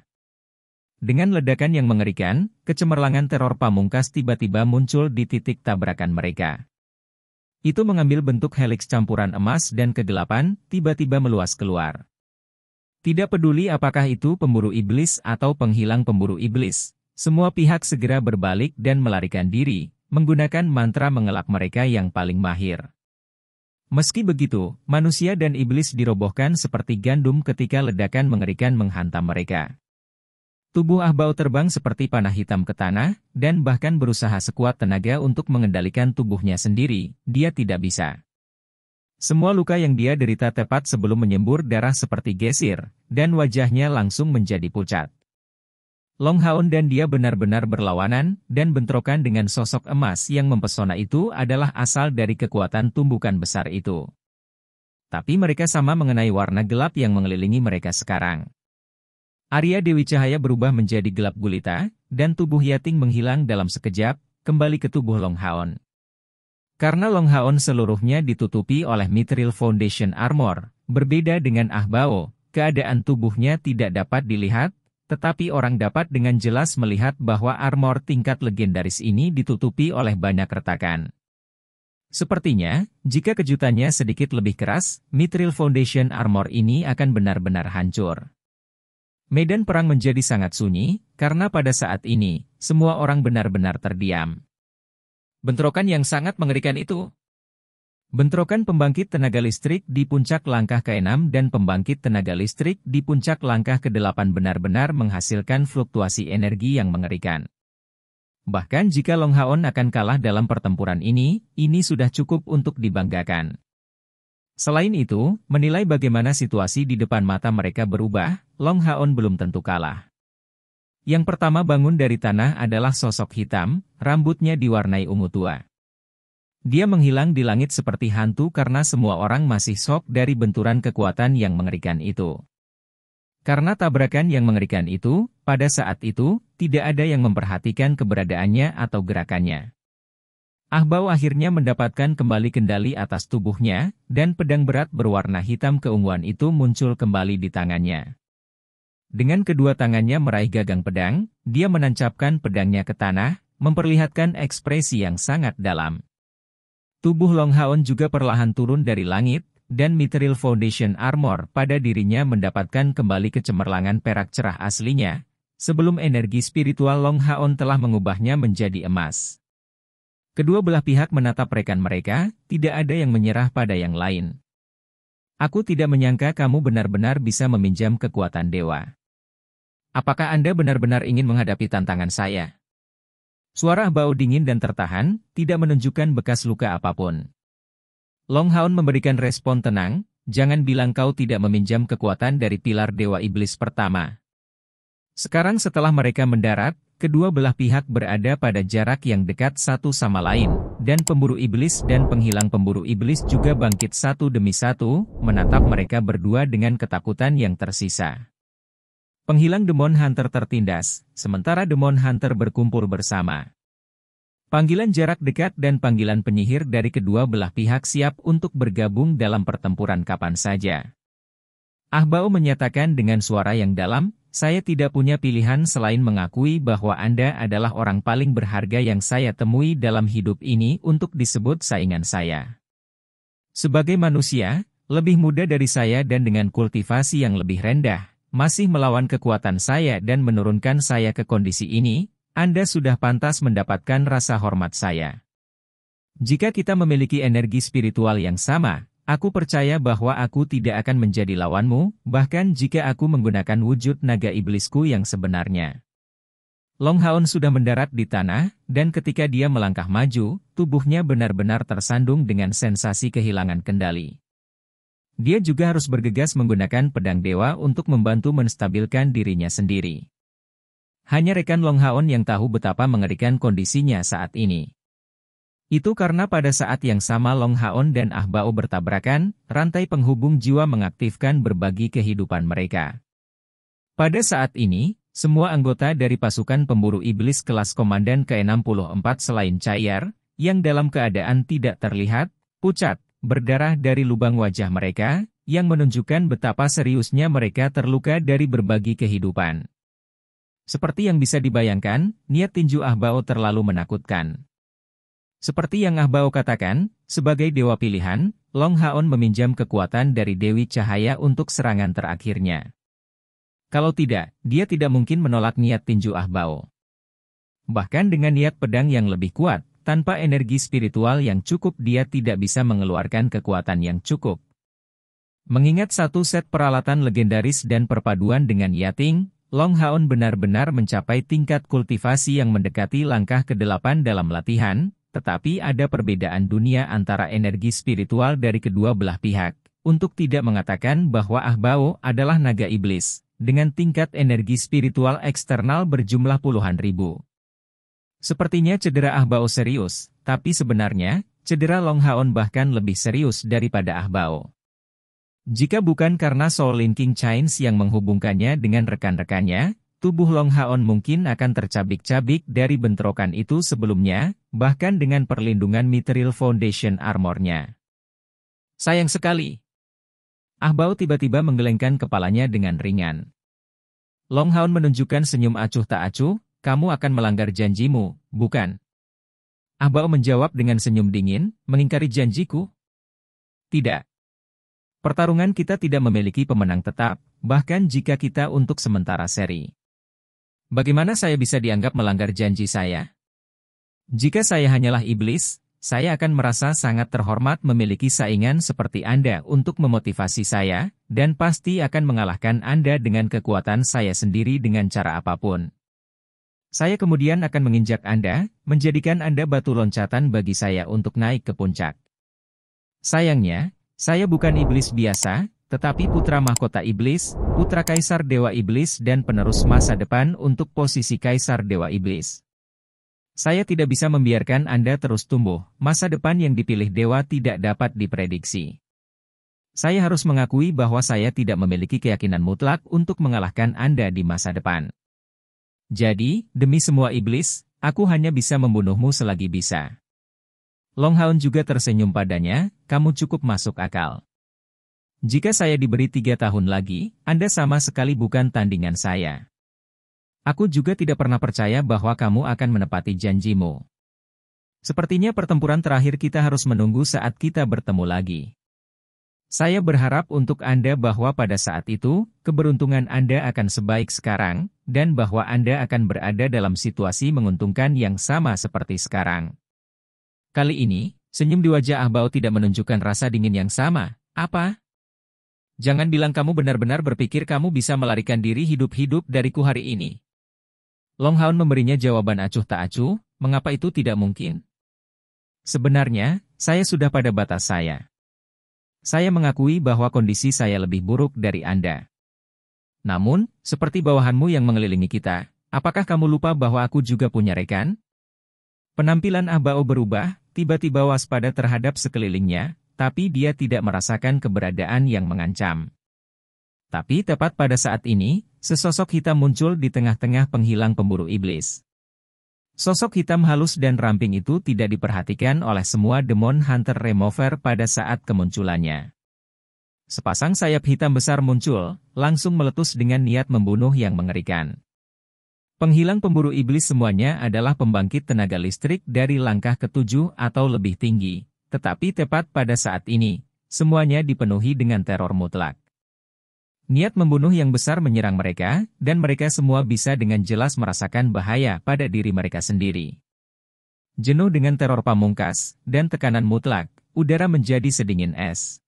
Dengan ledakan yang mengerikan, kecemerlangan teror pamungkas tiba-tiba muncul di titik tabrakan mereka. Itu mengambil bentuk heliks campuran emas dan kegelapan, tiba-tiba meluas keluar. Tidak peduli apakah itu pemburu iblis atau penghilang pemburu iblis, semua pihak segera berbalik dan melarikan diri, menggunakan mantra mengelak mereka yang paling mahir. Meski begitu, manusia dan iblis dirobohkan seperti gandum ketika ledakan mengerikan menghantam mereka. Tubuh Ahbao terbang seperti panah hitam ke tanah, dan bahkan berusaha sekuat tenaga untuk mengendalikan tubuhnya sendiri, dia tidak bisa. Semua luka yang dia derita tepat sebelum menyembur darah seperti gesir, dan wajahnya langsung menjadi pucat. Long Haon dan dia benar-benar berlawanan, dan bentrokan dengan sosok emas yang mempesona itu adalah asal dari kekuatan tumbukan besar itu. Tapi mereka sama mengenai warna gelap yang mengelilingi mereka sekarang. Arya Dewi Cahaya berubah menjadi gelap gulita, dan tubuh Yating menghilang dalam sekejap, kembali ke tubuh Long Haon. Karena Long Haon seluruhnya ditutupi oleh Mithril Foundation Armor, berbeda dengan Ahbao, keadaan tubuhnya tidak dapat dilihat, tetapi orang dapat dengan jelas melihat bahwa armor tingkat legendaris ini ditutupi oleh banyak retakan. Sepertinya, jika kejutannya sedikit lebih keras, Mithril Foundation Armor ini akan benar-benar hancur. Medan perang menjadi sangat sunyi, karena pada saat ini, semua orang benar-benar terdiam. Bentrokan yang sangat mengerikan itu. Bentrokan pembangkit tenaga listrik di puncak langkah ke-6 dan pembangkit tenaga listrik di puncak langkah ke-8 benar-benar menghasilkan fluktuasi energi yang mengerikan. Bahkan jika Long Haon akan kalah dalam pertempuran ini sudah cukup untuk dibanggakan. Selain itu, menilai bagaimana situasi di depan mata mereka berubah, Long Haon belum tentu kalah. Yang pertama bangun dari tanah adalah sosok hitam, rambutnya diwarnai ungu tua. Dia menghilang di langit seperti hantu karena semua orang masih shock dari benturan kekuatan yang mengerikan itu. Karena tabrakan yang mengerikan itu, pada saat itu, tidak ada yang memperhatikan keberadaannya atau gerakannya. Ah Bao akhirnya mendapatkan kembali kendali atas tubuhnya, dan pedang berat berwarna hitam keunguan itu muncul kembali di tangannya. Dengan kedua tangannya meraih gagang pedang, dia menancapkan pedangnya ke tanah, memperlihatkan ekspresi yang sangat dalam. Tubuh Long Haon juga perlahan turun dari langit, dan Mithril Foundation Armor pada dirinya mendapatkan kembali kecemerlangan perak cerah aslinya, sebelum energi spiritual Long Haon telah mengubahnya menjadi emas. Kedua belah pihak menatap rekan mereka, tidak ada yang menyerah pada yang lain. Aku tidak menyangka kamu benar-benar bisa meminjam kekuatan dewa. Apakah Anda benar-benar ingin menghadapi tantangan saya? Suara Ah Bao dingin dan tertahan, tidak menunjukkan bekas luka apapun. Long Haon memberikan respon tenang, jangan bilang kau tidak meminjam kekuatan dari pilar Dewa Iblis pertama. Sekarang setelah mereka mendarat, kedua belah pihak berada pada jarak yang dekat satu sama lain, dan pemburu iblis dan penghilang pemburu iblis juga bangkit satu demi satu, menatap mereka berdua dengan ketakutan yang tersisa. Penghilang Demon Hunter tertindas, sementara Demon Hunter berkumpul bersama. Panggilan jarak dekat dan panggilan penyihir dari kedua belah pihak siap untuk bergabung dalam pertempuran kapan saja. Ah Bao menyatakan dengan suara yang dalam, saya tidak punya pilihan selain mengakui bahwa Anda adalah orang paling berharga yang saya temui dalam hidup ini untuk disebut saingan saya. Sebagai manusia, lebih muda dari saya dan dengan kultivasi yang lebih rendah, masih melawan kekuatan saya dan menurunkan saya ke kondisi ini, Anda sudah pantas mendapatkan rasa hormat saya. Jika kita memiliki energi spiritual yang sama, aku percaya bahwa aku tidak akan menjadi lawanmu, bahkan jika aku menggunakan wujud naga iblisku yang sebenarnya. Long Haon sudah mendarat di tanah, dan ketika dia melangkah maju, tubuhnya benar-benar tersandung dengan sensasi kehilangan kendali. Dia juga harus bergegas menggunakan pedang dewa untuk membantu menstabilkan dirinya sendiri. Hanya rekan Long Haon yang tahu betapa mengerikan kondisinya saat ini. Itu karena pada saat yang sama Long Haon dan Ah Bao bertabrakan, rantai penghubung jiwa mengaktifkan berbagi kehidupan mereka. Pada saat ini, semua anggota dari pasukan pemburu iblis kelas komandan ke-64 selain Chayar, yang dalam keadaan tidak terlihat, pucat, berdarah dari lubang wajah mereka, yang menunjukkan betapa seriusnya mereka terluka dari berbagi kehidupan. Seperti yang bisa dibayangkan, niat tinju Ah Bao terlalu menakutkan. Seperti yang Ah Bao katakan, sebagai dewa pilihan, Long Haon meminjam kekuatan dari Dewi Cahaya untuk serangan terakhirnya. Kalau tidak, dia tidak mungkin menolak niat tinju Ah Bao. Bahkan dengan niat pedang yang lebih kuat, tanpa energi spiritual yang cukup dia tidak bisa mengeluarkan kekuatan yang cukup. Mengingat satu set peralatan legendaris dan perpaduan dengan Yating, Long Haon benar-benar mencapai tingkat kultivasi yang mendekati langkah ke-8 dalam latihan, tetapi ada perbedaan dunia antara energi spiritual dari kedua belah pihak, untuk tidak mengatakan bahwa Ah Bao adalah naga iblis, dengan tingkat energi spiritual eksternal berjumlah puluhan ribu. Sepertinya cedera Ah Bao serius, tapi sebenarnya, cedera Long Haon bahkan lebih serius daripada Ah Bao. Jika bukan karena Soul Linking Chains yang menghubungkannya dengan rekan-rekannya, tubuh Long Haon mungkin akan tercabik-cabik dari bentrokan itu sebelumnya, bahkan dengan perlindungan Mithril Foundation Armor-nya. Sayang sekali. Ah Bao tiba-tiba menggelengkan kepalanya dengan ringan. Long Haon menunjukkan senyum acuh tak acuh, kamu akan melanggar janjimu, bukan? Ah Bao menjawab dengan senyum dingin, mengingkari janjiku? Tidak. Pertarungan kita tidak memiliki pemenang tetap, bahkan jika kita untuk sementara seri. Bagaimana saya bisa dianggap melanggar janji saya? Jika saya hanyalah iblis, saya akan merasa sangat terhormat memiliki saingan seperti Anda untuk memotivasi saya, dan pasti akan mengalahkan Anda dengan kekuatan saya sendiri dengan cara apapun. Saya kemudian akan menginjak Anda, menjadikan Anda batu loncatan bagi saya untuk naik ke puncak. Sayangnya, saya bukan iblis biasa, tetapi putra mahkota iblis, putra kaisar dewa iblis dan penerus masa depan untuk posisi kaisar dewa iblis. Saya tidak bisa membiarkan Anda terus tumbuh, masa depan yang dipilih dewa tidak dapat diprediksi. Saya harus mengakui bahwa saya tidak memiliki keyakinan mutlak untuk mengalahkan Anda di masa depan. Jadi, demi semua iblis, aku hanya bisa membunuhmu selagi bisa. Longhound juga tersenyum padanya, kamu cukup masuk akal. Jika saya diberi 3 tahun lagi, Anda sama sekali bukan tandingan saya. Aku juga tidak pernah percaya bahwa kamu akan menepati janjimu. Sepertinya pertempuran terakhir kita harus menunggu saat kita bertemu lagi. Saya berharap untuk Anda bahwa pada saat itu, keberuntungan Anda akan sebaik sekarang, dan bahwa Anda akan berada dalam situasi menguntungkan yang sama seperti sekarang. Kali ini, senyum di wajah Ahbao tidak menunjukkan rasa dingin yang sama. Apa? Jangan bilang kamu benar-benar berpikir kamu bisa melarikan diri hidup-hidup dariku hari ini. Longhound memberinya jawaban acuh tak acuh, mengapa itu tidak mungkin? Sebenarnya, saya sudah pada batas saya. Saya mengakui bahwa kondisi saya lebih buruk dari Anda. Namun, seperti bawahanmu yang mengelilingi kita, apakah kamu lupa bahwa aku juga punya rekan? Penampilan Ahbao berubah, tiba-tiba waspada terhadap sekelilingnya, tapi dia tidak merasakan keberadaan yang mengancam. Tapi tepat pada saat ini, sesosok hitam muncul di tengah-tengah penghilang pemburu iblis. Sosok hitam halus dan ramping itu tidak diperhatikan oleh semua Demon Hunter Remover pada saat kemunculannya. Sepasang sayap hitam besar muncul, langsung meletus dengan niat membunuh yang mengerikan. Penghilang pemburu iblis semuanya adalah pembangkit tenaga listrik dari langkah ke-7 atau lebih tinggi, tetapi tepat pada saat ini, semuanya dipenuhi dengan teror mutlak. Niat membunuh yang besar menyerang mereka, dan mereka semua bisa dengan jelas merasakan bahaya pada diri mereka sendiri. Jenuh dengan teror pamungkas, dan tekanan mutlak, udara menjadi sedingin es.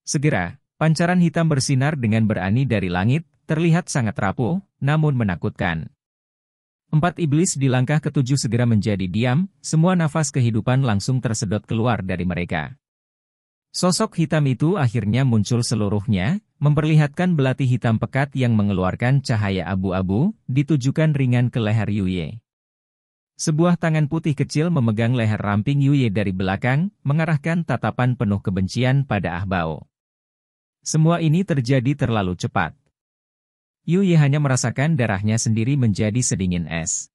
Segera, pancaran hitam bersinar dengan berani dari langit, terlihat sangat rapuh, namun menakutkan. 4 iblis di langkah ke-7 segera menjadi diam, semua nafas kehidupan langsung tersedot keluar dari mereka. Sosok hitam itu akhirnya muncul seluruhnya, memperlihatkan belati hitam pekat yang mengeluarkan cahaya abu-abu, ditujukan ringan ke leher Yuye. Sebuah tangan putih kecil memegang leher ramping Yuye dari belakang, mengarahkan tatapan penuh kebencian pada Ahbao. Semua ini terjadi terlalu cepat. Yuye hanya merasakan darahnya sendiri menjadi sedingin es.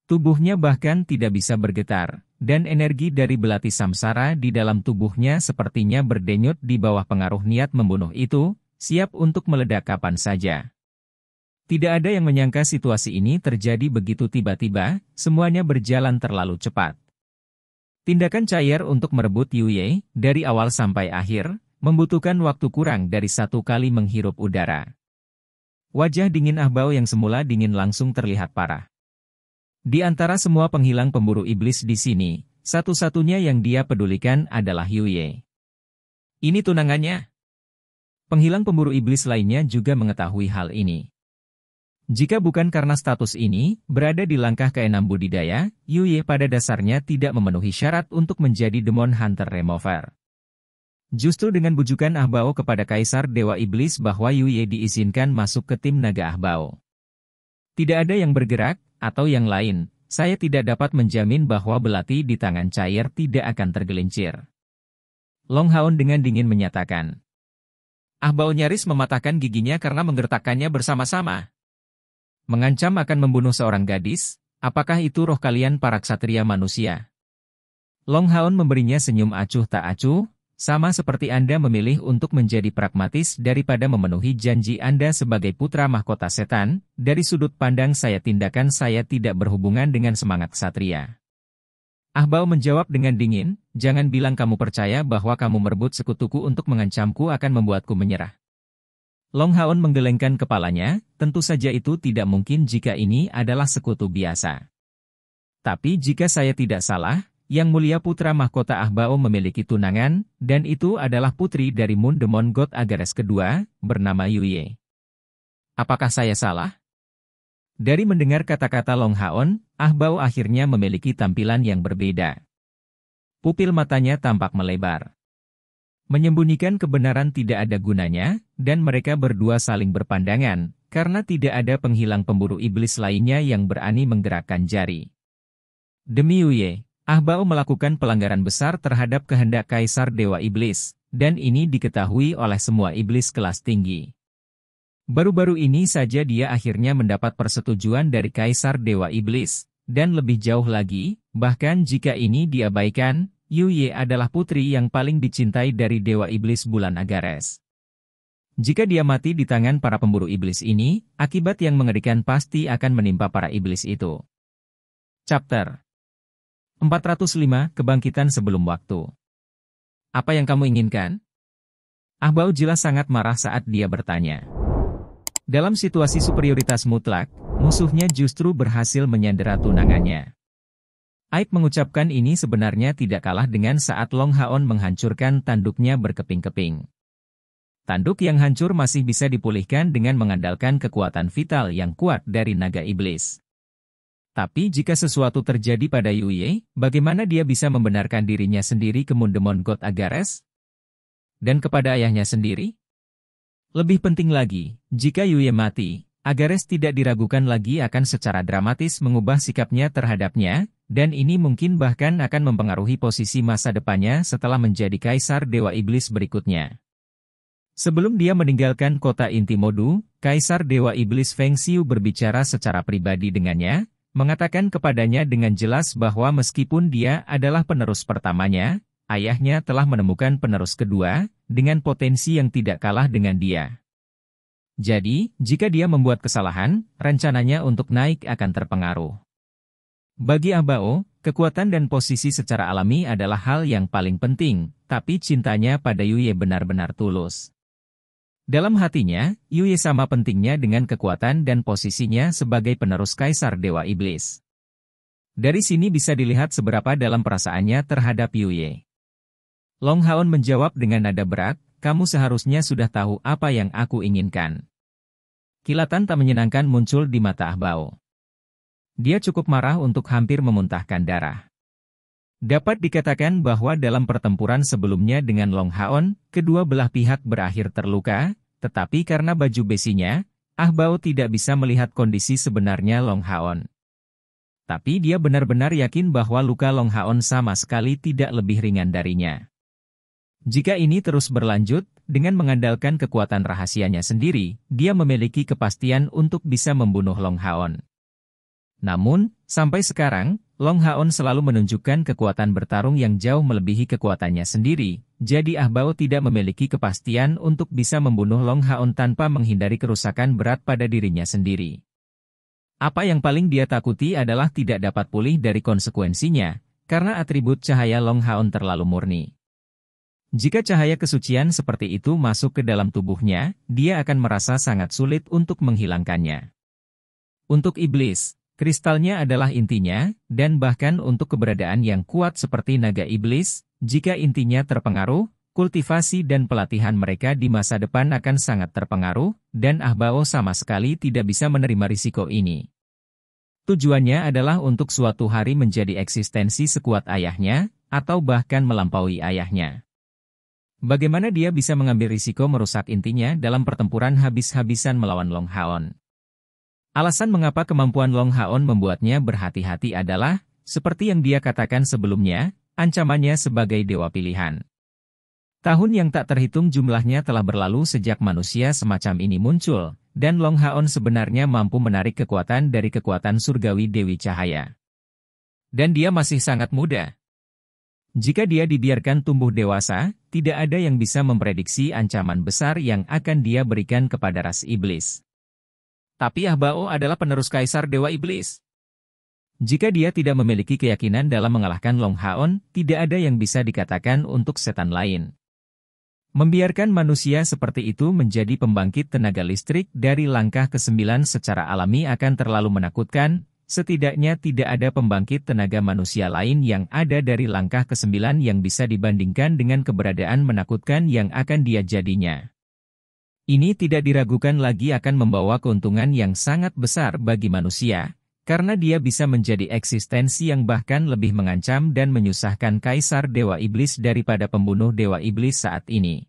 Tubuhnya bahkan tidak bisa bergetar, dan energi dari belati samsara di dalam tubuhnya sepertinya berdenyut di bawah pengaruh niat membunuh itu, siap untuk meledak kapan saja. Tidak ada yang menyangka situasi ini terjadi begitu tiba-tiba, semuanya berjalan terlalu cepat. Tindakan cair untuk merebut Yuye, dari awal sampai akhir, membutuhkan waktu kurang dari 1 kali menghirup udara. Wajah dingin Ahbao yang semula dingin langsung terlihat parah. Di antara semua penghilang pemburu iblis di sini, satu-satunya yang dia pedulikan adalah Yuye. Ini tunangannya. Penghilang pemburu iblis lainnya juga mengetahui hal ini. Jika bukan karena status ini, berada di langkah ke-6 budidaya, Yuye pada dasarnya tidak memenuhi syarat untuk menjadi Demon Hunter Remover. Justru dengan bujukan Ahbao kepada Kaisar Dewa Iblis bahwa Yuye diizinkan masuk ke tim naga Ahbao. Tidak ada yang bergerak, atau yang lain, saya tidak dapat menjamin bahwa belati di tangan cair tidak akan tergelincir. Longhound dengan dingin menyatakan. Ahbao nyaris mematahkan giginya karena menggertakkannya bersama-sama. Mengancam akan membunuh seorang gadis, apakah itu roh kalian para ksatria manusia? Longhound memberinya senyum acuh tak acuh, sama seperti Anda memilih untuk menjadi pragmatis daripada memenuhi janji Anda sebagai putra mahkota setan, dari sudut pandang saya tindakan saya tidak berhubungan dengan semangat ksatria. Ahbao menjawab dengan dingin, jangan bilang kamu percaya bahwa kamu merebut sekutuku untuk mengancamku akan membuatku menyerah. Long Haon menggelengkan kepalanya, tentu saja itu tidak mungkin jika ini adalah sekutu biasa. Tapi jika saya tidak salah, Yang Mulia Putra Mahkota Ahbao memiliki tunangan, dan itu adalah putri dari Moon Demon God Agares kedua, bernama Yuye. Apakah saya salah? Dari mendengar kata-kata Long Haon, Ahbao akhirnya memiliki tampilan yang berbeda. Pupil matanya tampak melebar. Menyembunyikan kebenaran tidak ada gunanya, dan mereka berdua saling berpandangan, karena tidak ada penghilang pemburu iblis lainnya yang berani menggerakkan jari. Demi Yuye, Ahbao melakukan pelanggaran besar terhadap kehendak Kaisar Dewa Iblis, dan ini diketahui oleh semua iblis kelas tinggi. Baru-baru ini saja dia akhirnya mendapat persetujuan dari Kaisar Dewa Iblis, dan lebih jauh lagi, bahkan jika ini diabaikan, Yuye adalah putri yang paling dicintai dari Dewa Iblis Bulan Agares. Jika dia mati di tangan para pemburu iblis ini, akibat yang mengerikan pasti akan menimpa para iblis itu. Chapter 405, Kebangkitan Sebelum Waktu. Apa yang kamu inginkan? Ahbao jelas sangat marah saat dia bertanya. Dalam situasi superioritas mutlak, musuhnya justru berhasil menyandera tunangannya. Aib mengucapkan ini sebenarnya tidak kalah dengan saat Long Haon menghancurkan tanduknya berkeping-keping. Tanduk yang hancur masih bisa dipulihkan dengan mengandalkan kekuatan vital yang kuat dari naga iblis. Tapi jika sesuatu terjadi pada Yuye, bagaimana dia bisa membenarkan dirinya sendiri ke Moon Demon God Agares? Dan kepada ayahnya sendiri? Lebih penting lagi, jika Yuye mati, Agares tidak diragukan lagi akan secara dramatis mengubah sikapnya terhadapnya, dan ini mungkin bahkan akan mempengaruhi posisi masa depannya setelah menjadi Kaisar Dewa Iblis berikutnya. Sebelum dia meninggalkan kota inti Modu, Kaisar Dewa Iblis Feng Xiu berbicara secara pribadi dengannya, mengatakan kepadanya dengan jelas bahwa meskipun dia adalah penerus pertamanya, ayahnya telah menemukan penerus kedua, dengan potensi yang tidak kalah dengan dia. Jadi, jika dia membuat kesalahan, rencananya untuk naik akan terpengaruh. Bagi Ahbao, kekuatan dan posisi secara alami adalah hal yang paling penting, tapi cintanya pada Yuye benar-benar tulus. Dalam hatinya, Yuye sama pentingnya dengan kekuatan dan posisinya sebagai penerus Kaisar Dewa Iblis. Dari sini bisa dilihat seberapa dalam perasaannya terhadap Yuye. Long Haon menjawab dengan nada berat, kamu seharusnya sudah tahu apa yang aku inginkan. Kilatan tak menyenangkan muncul di mata Ahbao. Dia cukup marah untuk hampir memuntahkan darah. Dapat dikatakan bahwa dalam pertempuran sebelumnya dengan Long Haon, kedua belah pihak berakhir terluka, tetapi karena baju besinya, Ahbao tidak bisa melihat kondisi sebenarnya Long Haon. Tapi dia benar-benar yakin bahwa luka Long Haon sama sekali tidak lebih ringan darinya. Jika ini terus berlanjut, dengan mengandalkan kekuatan rahasianya sendiri, dia memiliki kepastian untuk bisa membunuh Long Haon. Namun, sampai sekarang, Long Haon selalu menunjukkan kekuatan bertarung yang jauh melebihi kekuatannya sendiri, jadi Ahbao tidak memiliki kepastian untuk bisa membunuh Long Haon tanpa menghindari kerusakan berat pada dirinya sendiri. Apa yang paling dia takuti adalah tidak dapat pulih dari konsekuensinya, karena atribut cahaya Long Haon terlalu murni. Jika cahaya kesucian seperti itu masuk ke dalam tubuhnya, dia akan merasa sangat sulit untuk menghilangkannya. Untuk iblis, kristalnya adalah intinya, dan bahkan untuk keberadaan yang kuat seperti naga iblis, jika intinya terpengaruh, kultivasi dan pelatihan mereka di masa depan akan sangat terpengaruh, dan Ahbao sama sekali tidak bisa menerima risiko ini. Tujuannya adalah untuk suatu hari menjadi eksistensi sekuat ayahnya, atau bahkan melampaui ayahnya. Bagaimana dia bisa mengambil risiko merusak intinya dalam pertempuran habis-habisan melawan Long Haon? Alasan mengapa kemampuan Long Haon membuatnya berhati-hati adalah, seperti yang dia katakan sebelumnya, ancamannya sebagai dewa pilihan. Tahun yang tak terhitung jumlahnya telah berlalu sejak manusia semacam ini muncul, dan Long Haon sebenarnya mampu menarik kekuatan dari kekuatan surgawi Dewi Cahaya. Dan dia masih sangat muda. Jika dia dibiarkan tumbuh dewasa, tidak ada yang bisa memprediksi ancaman besar yang akan dia berikan kepada ras iblis. Tapi Ahbao adalah penerus Kaisar Dewa Iblis. Jika dia tidak memiliki keyakinan dalam mengalahkan Long Haon, tidak ada yang bisa dikatakan untuk setan lain. Membiarkan manusia seperti itu menjadi pembangkit tenaga listrik dari langkah ke-9 secara alami akan terlalu menakutkan, setidaknya tidak ada pembangkit tenaga manusia lain yang ada dari langkah ke-9 yang bisa dibandingkan dengan keberadaan menakutkan yang akan dia jadinya. Ini tidak diragukan lagi akan membawa keuntungan yang sangat besar bagi manusia, karena dia bisa menjadi eksistensi yang bahkan lebih mengancam dan menyusahkan Kaisar Dewa Iblis daripada pembunuh Dewa Iblis saat ini.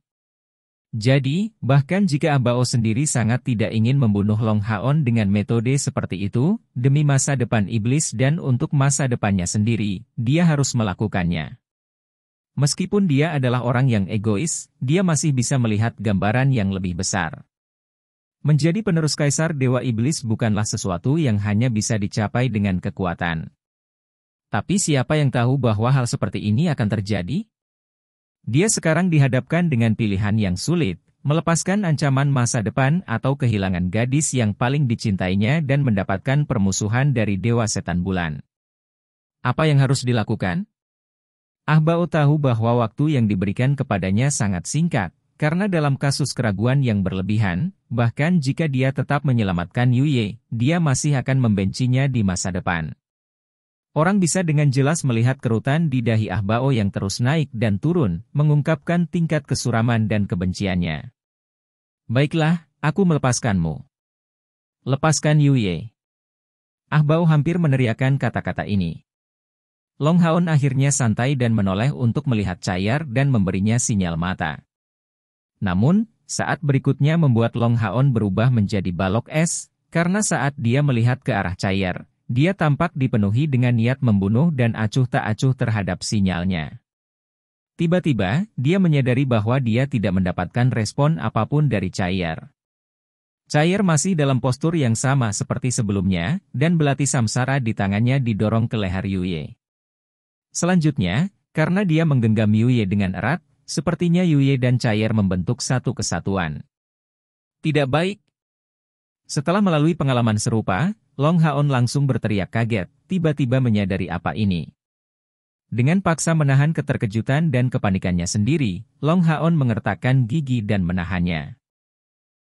Jadi, bahkan jika Ah Bao sendiri sangat tidak ingin membunuh Long Haon dengan metode seperti itu, demi masa depan iblis dan untuk masa depannya sendiri, dia harus melakukannya. Meskipun dia adalah orang yang egois, dia masih bisa melihat gambaran yang lebih besar. Menjadi penerus Kaisar Dewa Iblis bukanlah sesuatu yang hanya bisa dicapai dengan kekuatan. Tapi siapa yang tahu bahwa hal seperti ini akan terjadi? Dia sekarang dihadapkan dengan pilihan yang sulit, melepaskan ancaman masa depan atau kehilangan gadis yang paling dicintainya dan mendapatkan permusuhan dari Dewa Setan Bulan. Apa yang harus dilakukan? Ah Bao tahu bahwa waktu yang diberikan kepadanya sangat singkat. Karena dalam kasus keraguan yang berlebihan, bahkan jika dia tetap menyelamatkan Yuye, dia masih akan membencinya di masa depan. Orang bisa dengan jelas melihat kerutan di dahi Ah Bao yang terus naik dan turun, mengungkapkan tingkat kesuraman dan kebenciannya. Baiklah, aku melepaskanmu. Lepaskan Yuye. Ah Bao hampir meneriakkan kata-kata ini. Long Haon akhirnya santai dan menoleh untuk melihat Chayar dan memberinya sinyal mata. Namun, saat berikutnya membuat Long Haon berubah menjadi balok es, karena saat dia melihat ke arah Chayar, dia tampak dipenuhi dengan niat membunuh dan acuh tak acuh terhadap sinyalnya. Tiba-tiba, dia menyadari bahwa dia tidak mendapatkan respon apapun dari Chayar. Chayar masih dalam postur yang sama seperti sebelumnya, dan belati samsara di tangannya didorong ke leher Yuye. Selanjutnya, karena dia menggenggam Yuye dengan erat, sepertinya Yuye dan Chayar membentuk satu kesatuan. Tidak baik. Setelah melalui pengalaman serupa, Long Haon langsung berteriak kaget, tiba-tiba menyadari apa ini. Dengan paksa menahan keterkejutan dan kepanikannya sendiri, Long Haon mengertakkan gigi dan menahannya.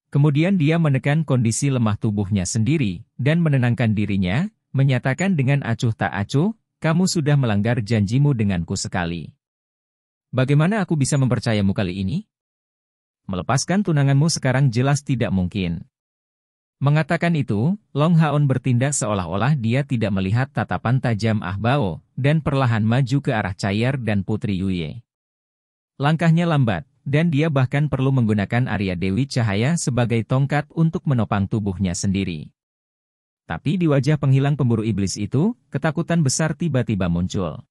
Kemudian dia menekan kondisi lemah tubuhnya sendiri, dan menenangkan dirinya, menyatakan dengan acuh tak acuh, kamu sudah melanggar janjimu denganku sekali. Bagaimana aku bisa mempercayamu kali ini? Melepaskan tunanganmu sekarang jelas tidak mungkin. Mengatakan itu, Long Haon bertindak seolah-olah dia tidak melihat tatapan tajam Ah Bao, dan perlahan maju ke arah Chayar dan Putri Yuye. Langkahnya lambat, dan dia bahkan perlu menggunakan Arya Dewi Cahaya sebagai tongkat untuk menopang tubuhnya sendiri. Tapi di wajah penghilang pemburu iblis itu, ketakutan besar tiba-tiba muncul.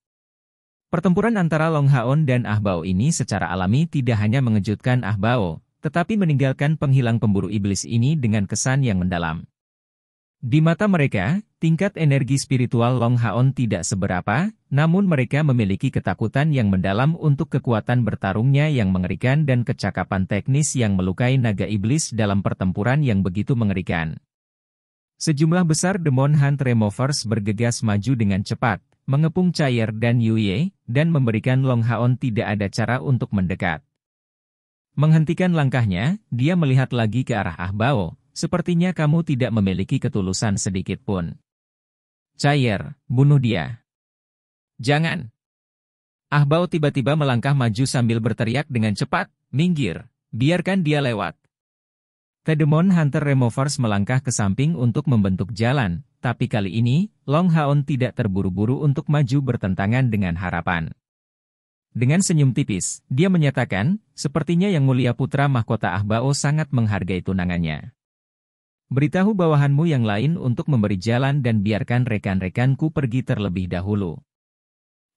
Pertempuran antara Long Haon dan Ah Bao ini secara alami tidak hanya mengejutkan Ah Bao, tetapi meninggalkan penghilang pemburu iblis ini dengan kesan yang mendalam. Di mata mereka, tingkat energi spiritual Long Haon tidak seberapa, namun mereka memiliki ketakutan yang mendalam untuk kekuatan bertarungnya yang mengerikan dan kecakapan teknis yang melukai naga iblis dalam pertempuran yang begitu mengerikan. Sejumlah besar Demon Hunt Removers bergegas maju dengan cepat, mengepung Chayar dan Yuye, dan memberikan Long Haon tidak ada cara untuk mendekat. Menghentikan langkahnya, dia melihat lagi ke arah Ah Bao, sepertinya kamu tidak memiliki ketulusan sedikit pun. Chayar, bunuh dia. Jangan. Ah Bao tiba-tiba melangkah maju sambil berteriak dengan cepat, minggir, biarkan dia lewat. The Demon Hunter Removers melangkah ke samping untuk membentuk jalan, tapi kali ini, Long Haon tidak terburu-buru untuk maju bertentangan dengan harapan. Dengan senyum tipis, dia menyatakan, sepertinya Yang Mulia Putra Mahkota Ah Bao sangat menghargai tunangannya. Beritahu bawahanmu yang lain untuk memberi jalan dan biarkan rekan-rekanku pergi terlebih dahulu.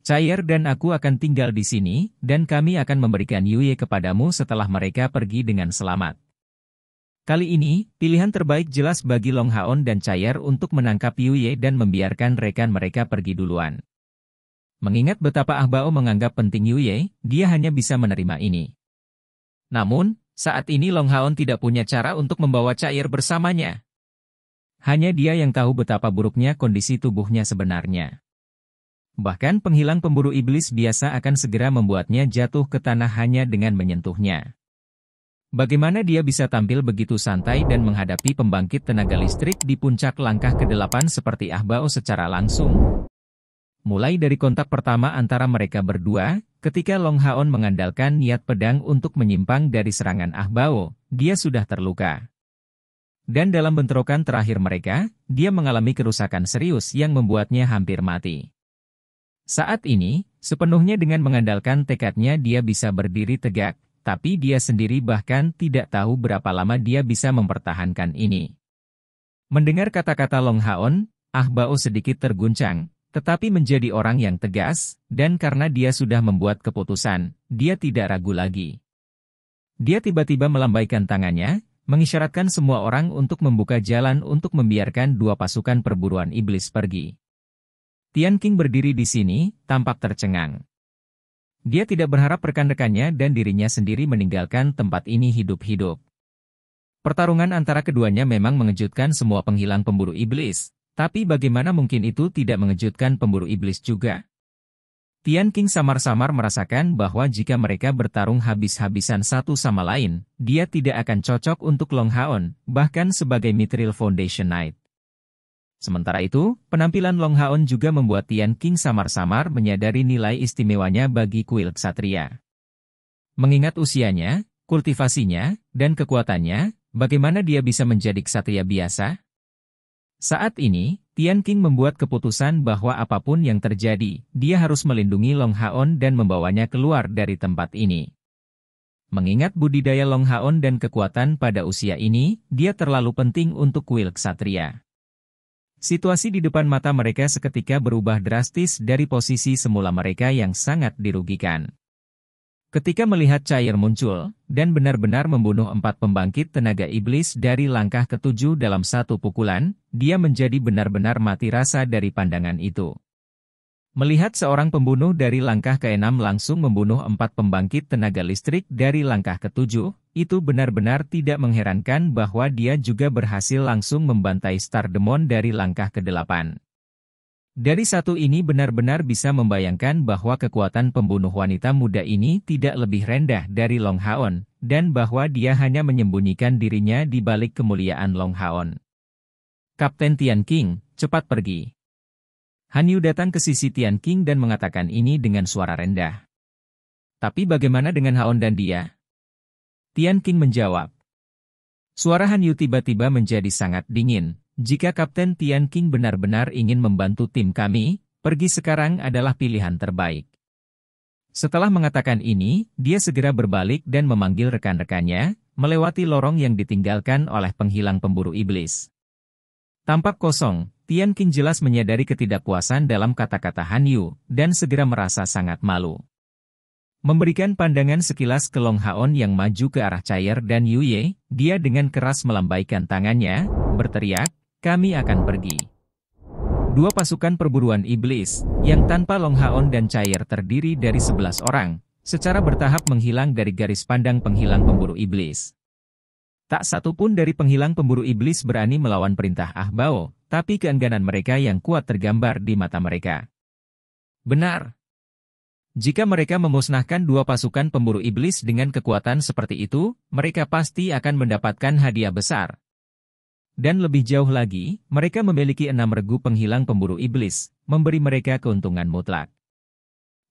Chayar dan aku akan tinggal di sini, dan kami akan memberikan Yuye kepadamu setelah mereka pergi dengan selamat. Kali ini, pilihan terbaik jelas bagi Long Haon dan Chayar untuk menangkap Yuye dan membiarkan rekan mereka pergi duluan. Mengingat betapa Ah Bao menganggap penting Yuye, dia hanya bisa menerima ini. Namun, saat ini Long Haon tidak punya cara untuk membawa Chayar bersamanya. Hanya dia yang tahu betapa buruknya kondisi tubuhnya sebenarnya. Bahkan penghilang pemburu iblis biasa akan segera membuatnya jatuh ke tanah hanya dengan menyentuhnya. Bagaimana dia bisa tampil begitu santai dan menghadapi pembangkit tenaga listrik di puncak langkah ke-8 seperti Ah Bao secara langsung? Mulai dari kontak pertama antara mereka berdua, ketika Long Haon mengandalkan niat pedang untuk menyimpang dari serangan Ah Bao, dia sudah terluka. Dan dalam bentrokan terakhir mereka, dia mengalami kerusakan serius yang membuatnya hampir mati. Saat ini, sepenuhnya dengan mengandalkan tekadnya dia bisa berdiri tegak, tapi dia sendiri bahkan tidak tahu berapa lama dia bisa mempertahankan ini. Mendengar kata-kata Long Haon, Ah Bao sedikit terguncang, tetapi menjadi orang yang tegas, dan karena dia sudah membuat keputusan, dia tidak ragu lagi. Dia tiba-tiba melambaikan tangannya, mengisyaratkan semua orang untuk membuka jalan untuk membiarkan dua pasukan perburuan iblis pergi. Tian Qing berdiri di sini, tampak tercengang. Dia tidak berharap rekan-rekannya dan dirinya sendiri meninggalkan tempat ini hidup-hidup. Pertarungan antara keduanya memang mengejutkan semua penghilang pemburu iblis, tapi bagaimana mungkin itu tidak mengejutkan pemburu iblis juga? Tian Qing samar-samar merasakan bahwa jika mereka bertarung habis-habisan satu sama lain, dia tidak akan cocok untuk Long Haon, bahkan sebagai Mithril Foundation Knight. Sementara itu, penampilan Long Haon juga membuat Tian Qing samar-samar menyadari nilai istimewanya bagi kuil ksatria. Mengingat usianya, kultivasinya, dan kekuatannya, bagaimana dia bisa menjadi ksatria biasa? Saat ini, Tian Qing membuat keputusan bahwa apapun yang terjadi, dia harus melindungi Long Haon dan membawanya keluar dari tempat ini. Mengingat budidaya Long Haon dan kekuatan pada usia ini, dia terlalu penting untuk kuil ksatria. Situasi di depan mata mereka seketika berubah drastis dari posisi semula mereka yang sangat dirugikan. Ketika melihat cair muncul, dan benar-benar membunuh 4 pembangkit tenaga iblis dari langkah ke-7 dalam satu pukulan, dia menjadi benar-benar mati rasa dari pandangan itu. Melihat seorang pembunuh dari langkah ke-6 langsung membunuh 4 pembangkit tenaga listrik dari langkah ke-7, itu benar-benar tidak mengherankan bahwa dia juga berhasil langsung membantai Star Demon dari langkah ke-8. Dari satu ini benar-benar bisa membayangkan bahwa kekuatan pembunuh wanita muda ini tidak lebih rendah dari Long Haon, dan bahwa dia hanya menyembunyikan dirinya di balik kemuliaan Long Haon. Kapten Tian Qing, cepat pergi. Han Yu datang ke sisi Tian Qing dan mengatakan ini dengan suara rendah. Tapi bagaimana dengan Haon dan dia? Tian Qing menjawab. Suara Han Yu tiba-tiba menjadi sangat dingin. Jika Kapten Tian Qing benar-benar ingin membantu tim kami, pergi sekarang adalah pilihan terbaik. Setelah mengatakan ini, dia segera berbalik dan memanggil rekan-rekannya, melewati lorong yang ditinggalkan oleh penghilang pemburu iblis. Tampak kosong, Tian Qing jelas menyadari ketidakpuasan dalam kata-kata Han Yu, dan segera merasa sangat malu. Memberikan pandangan sekilas ke Long Haon yang maju ke arah Cair dan Yu Ye, dia dengan keras melambaikan tangannya, berteriak, kami akan pergi. Dua pasukan perburuan iblis, yang tanpa Long Haon dan Cair terdiri dari 11 orang, secara bertahap menghilang dari garis pandang penghilang pemburu iblis. Tak satu pun dari penghilang pemburu iblis berani melawan perintah Ah Bao, tapi keengganan mereka yang kuat tergambar di mata mereka. Benar. Jika mereka memusnahkan dua pasukan pemburu iblis dengan kekuatan seperti itu, mereka pasti akan mendapatkan hadiah besar. Dan lebih jauh lagi, mereka memiliki 6 regu penghilang pemburu iblis, memberi mereka keuntungan mutlak.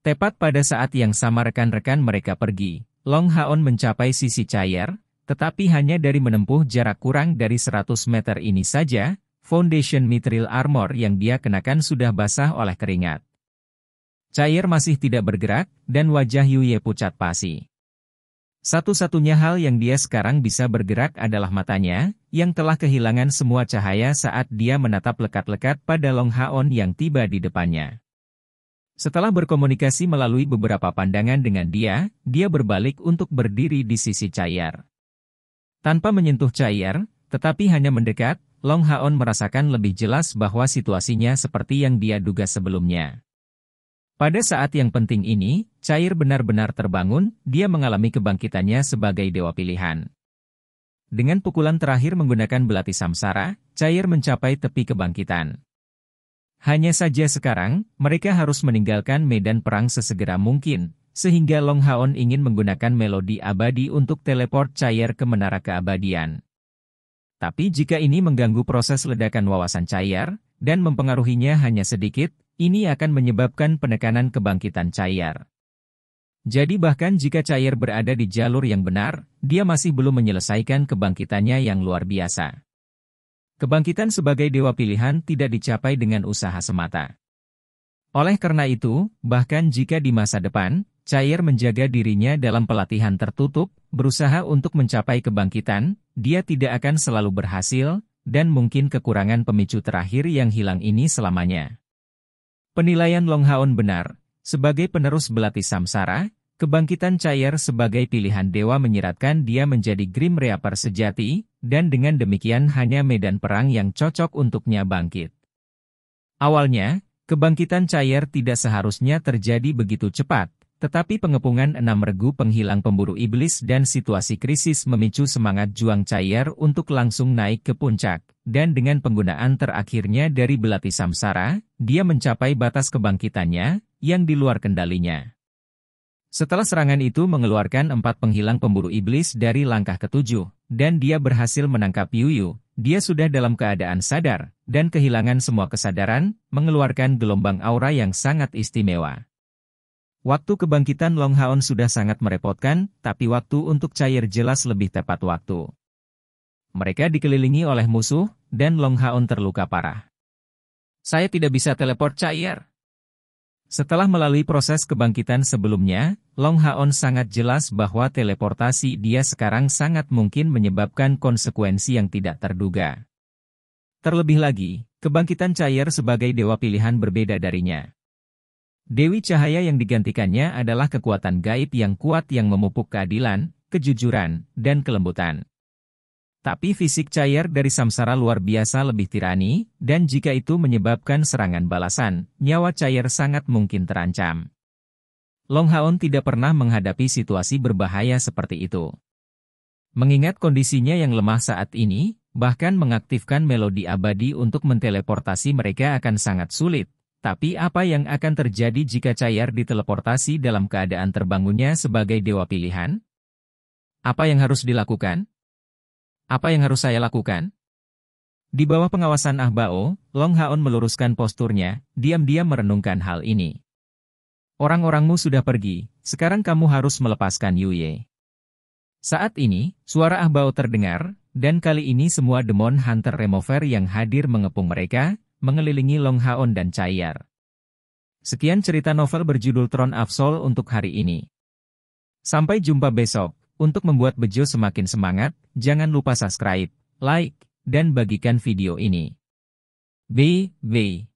Tepat pada saat yang sama rekan-rekan mereka pergi, Long Haon mencapai sisi Cair, tetapi hanya dari menempuh jarak kurang dari 100 meter ini saja, Foundation Mithril Armor yang dia kenakan sudah basah oleh keringat. Cair masih tidak bergerak, dan wajah Yu Ye pucat pasi. Satu-satunya hal yang dia sekarang bisa bergerak adalah matanya, yang telah kehilangan semua cahaya saat dia menatap lekat-lekat pada Long Haon yang tiba di depannya. Setelah berkomunikasi melalui beberapa pandangan dengan dia berbalik untuk berdiri di sisi Cair. Tanpa menyentuh Cair, tetapi hanya mendekat, Long Haon merasakan lebih jelas bahwa situasinya seperti yang dia duga sebelumnya. Pada saat yang penting ini, Cair benar-benar terbangun, dia mengalami kebangkitannya sebagai dewa pilihan. dengan pukulan terakhir menggunakan belati samsara, Cair mencapai tepi kebangkitan. Hanya saja sekarang, mereka harus meninggalkan medan perang sesegera mungkin, sehingga Long Haon ingin menggunakan melodi abadi untuk teleport Cair ke menara keabadian. Tapi jika ini mengganggu proses ledakan wawasan Cair, dan mempengaruhinya hanya sedikit, ini akan menyebabkan penekanan kebangkitan Cair. Jadi bahkan jika Cair berada di jalur yang benar, dia masih belum menyelesaikan kebangkitannya yang luar biasa. Kebangkitan sebagai dewa pilihan tidak dicapai dengan usaha semata. Oleh karena itu, bahkan jika di masa depan, Cair menjaga dirinya dalam pelatihan tertutup, berusaha untuk mencapai kebangkitan, dia tidak akan selalu berhasil, dan mungkin kekurangan pemicu terakhir yang hilang ini selamanya. Penilaian Long Haon benar, sebagai penerus belati samsara, kebangkitan Cair sebagai pilihan dewa menyiratkan dia menjadi Grim Reaper sejati, dan dengan demikian hanya medan perang yang cocok untuknya bangkit. Awalnya, kebangkitan Cair tidak seharusnya terjadi begitu cepat, tetapi pengepungan 6 regu penghilang pemburu iblis dan situasi krisis memicu semangat juang Cair untuk langsung naik ke puncak, dan dengan penggunaan terakhirnya dari belati samsara, dia mencapai batas kebangkitannya, yang di luar kendalinya. Setelah serangan itu mengeluarkan 4 penghilang pemburu iblis dari langkah ke-7, dan dia berhasil menangkap Yuyu, dia sudah dalam keadaan sadar, dan kehilangan semua kesadaran, mengeluarkan gelombang aura yang sangat istimewa. Waktu kebangkitan Long Haon sudah sangat merepotkan, tapi waktu untuk Cair jelas lebih tepat waktu. Mereka dikelilingi oleh musuh, dan Long Haon terluka parah. Saya tidak bisa teleport Cair. Setelah melalui proses kebangkitan sebelumnya, Long Haon sangat jelas bahwa teleportasi dia sekarang sangat mungkin menyebabkan konsekuensi yang tidak terduga. Terlebih lagi, kebangkitan Cair sebagai dewa pilihan berbeda darinya. Dewi Cahaya yang digantikannya adalah kekuatan gaib yang kuat yang memupuk keadilan, kejujuran, dan kelembutan. Tapi fisik Cair dari samsara luar biasa lebih tirani, dan jika itu menyebabkan serangan balasan, nyawa Cair sangat mungkin terancam. Long Haon tidak pernah menghadapi situasi berbahaya seperti itu. Mengingat kondisinya yang lemah saat ini, bahkan mengaktifkan melodi abadi untuk menteleportasi mereka akan sangat sulit. Tapi apa yang akan terjadi jika Cair diteleportasi dalam keadaan terbangunnya sebagai dewa pilihan? Apa yang harus dilakukan? Apa yang harus saya lakukan? Di bawah pengawasan Ah Bao, Long Haon meluruskan posturnya, diam-diam merenungkan hal ini. Orang-orangmu sudah pergi, sekarang kamu harus melepaskan Yuye. Saat ini, suara Ah Bao terdengar, dan kali ini semua Demon Hunter Remover yang hadir mengepung mereka, mengelilingi Long Haon dan Cair. Sekian cerita novel berjudul Throne of Soul untuk hari ini. Sampai jumpa besok. Untuk membuat Bejo semakin semangat, jangan lupa subscribe, like, dan bagikan video ini. Bye.